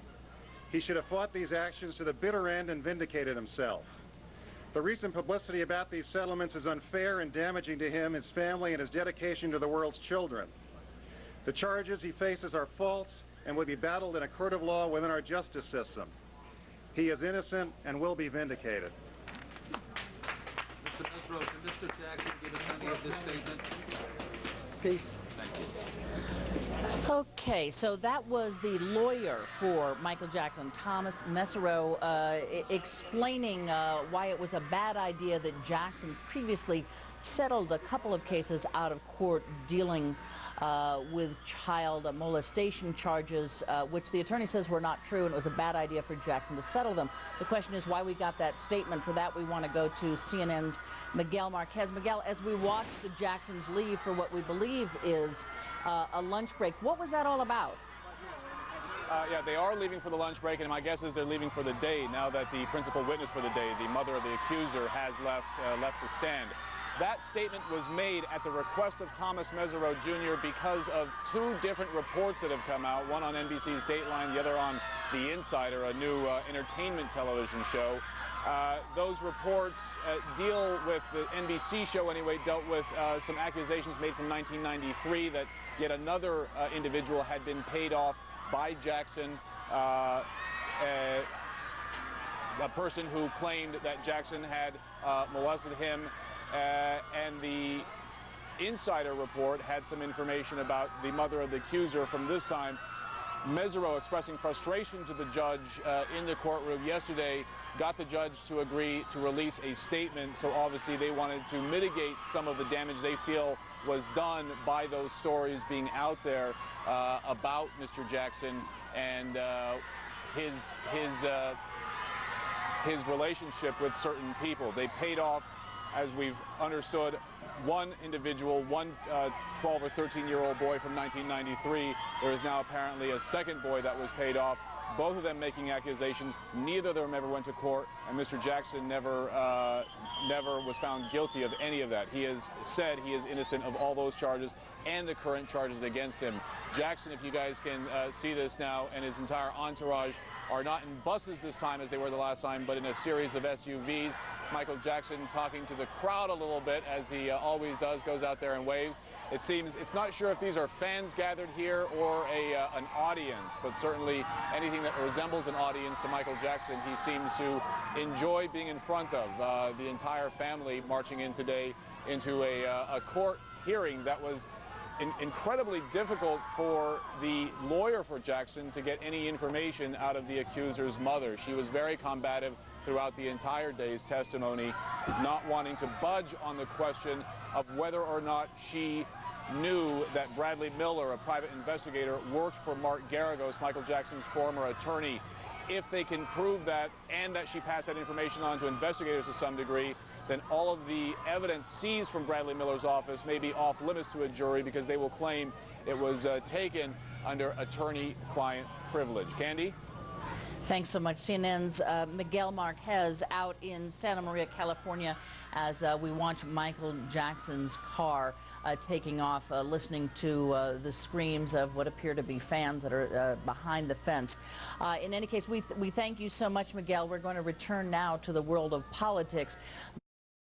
He should have fought these actions to the bitter end and vindicated himself. The recent publicity about these settlements is unfair and damaging to him, his family, and his dedication to the world's children. The charges he faces are false and will be battled in a court of law within our justice system. He is innocent and will be vindicated. Mr. Mesereau, can Mr. Jackson give us any of this statement? Peace. Thank you. Okay, so that was the lawyer for Michael Jackson, Thomas Mesereau, explaining why it was a bad idea that Jackson previously settled a couple of cases out of court dealing with child molestation charges, which the attorney says were not true, and it was a bad idea for Jackson to settle them. The question is why we got that statement. For that, we want to go to CNN's Miguel Marquez. Miguel, as we watch the Jacksons leave for what we believe is a lunch break, what was that all about? Yeah, they are leaving for the lunch break, and my guess is they're leaving for the day now that the principal witness for the day, the mother of the accuser, has left the stand. That statement was made at the request of Thomas Mesereau Jr. because of two different reports that have come out, one on NBC's Dateline, the other on The Insider, a new entertainment television show. Those reports deal with, the NBC show anyway, dealt with some accusations made from 1993 that yet another individual had been paid off by Jackson, a person who claimed that Jackson had molested him. And the Insider report had some information about the mother of the accuser from this time. Mesereau, expressing frustration to the judge in the courtroom yesterday, got the judge to agree to release a statement. So obviously they wanted to mitigate some of the damage they feel was done by those stories being out there about Mr. Jackson and his relationship with certain people. They paid off, as we've understood, one individual, one 12 or 13-year-old boy from 1993. There is now apparently a second boy that was paid off, both of them making accusations. Neither of them ever went to court, and Mr. Jackson never was found guilty of any of that. He has said he is innocent of all those charges and the current charges against him. Jackson, if you guys can see this now, and his entire entourage are not in buses this time as they were the last time, but in a series of SUVs. Michael Jackson talking to the crowd a little bit, as he always does, goes out there and waves. It seems, it's not sure if these are fans gathered here or an audience, but certainly anything that resembles an audience to Michael Jackson, he seems to enjoy being in front of. The entire family marching in today into a court hearing that was incredibly difficult for the lawyer for Jackson to get any information out of the accuser's mother. She was very combative throughout the entire day's testimony, not wanting to budge on the question of whether or not she knew that Bradley Miller, a private investigator, worked for Mark Geragos, Michael Jackson's former attorney. If they can prove that, and that she passed that information on to investigators to some degree, then all of the evidence seized from Bradley Miller's office may be off limits to a jury, because they will claim it was taken under attorney-client privilege. Candy? Thanks so much. CNN's Miguel Marquez out in Santa Maria, California, as we watch Michael Jackson's car taking off, listening to the screams of what appear to be fans that are behind the fence. In any case, we thank you so much, Miguel. We're going to return now to the world of politics.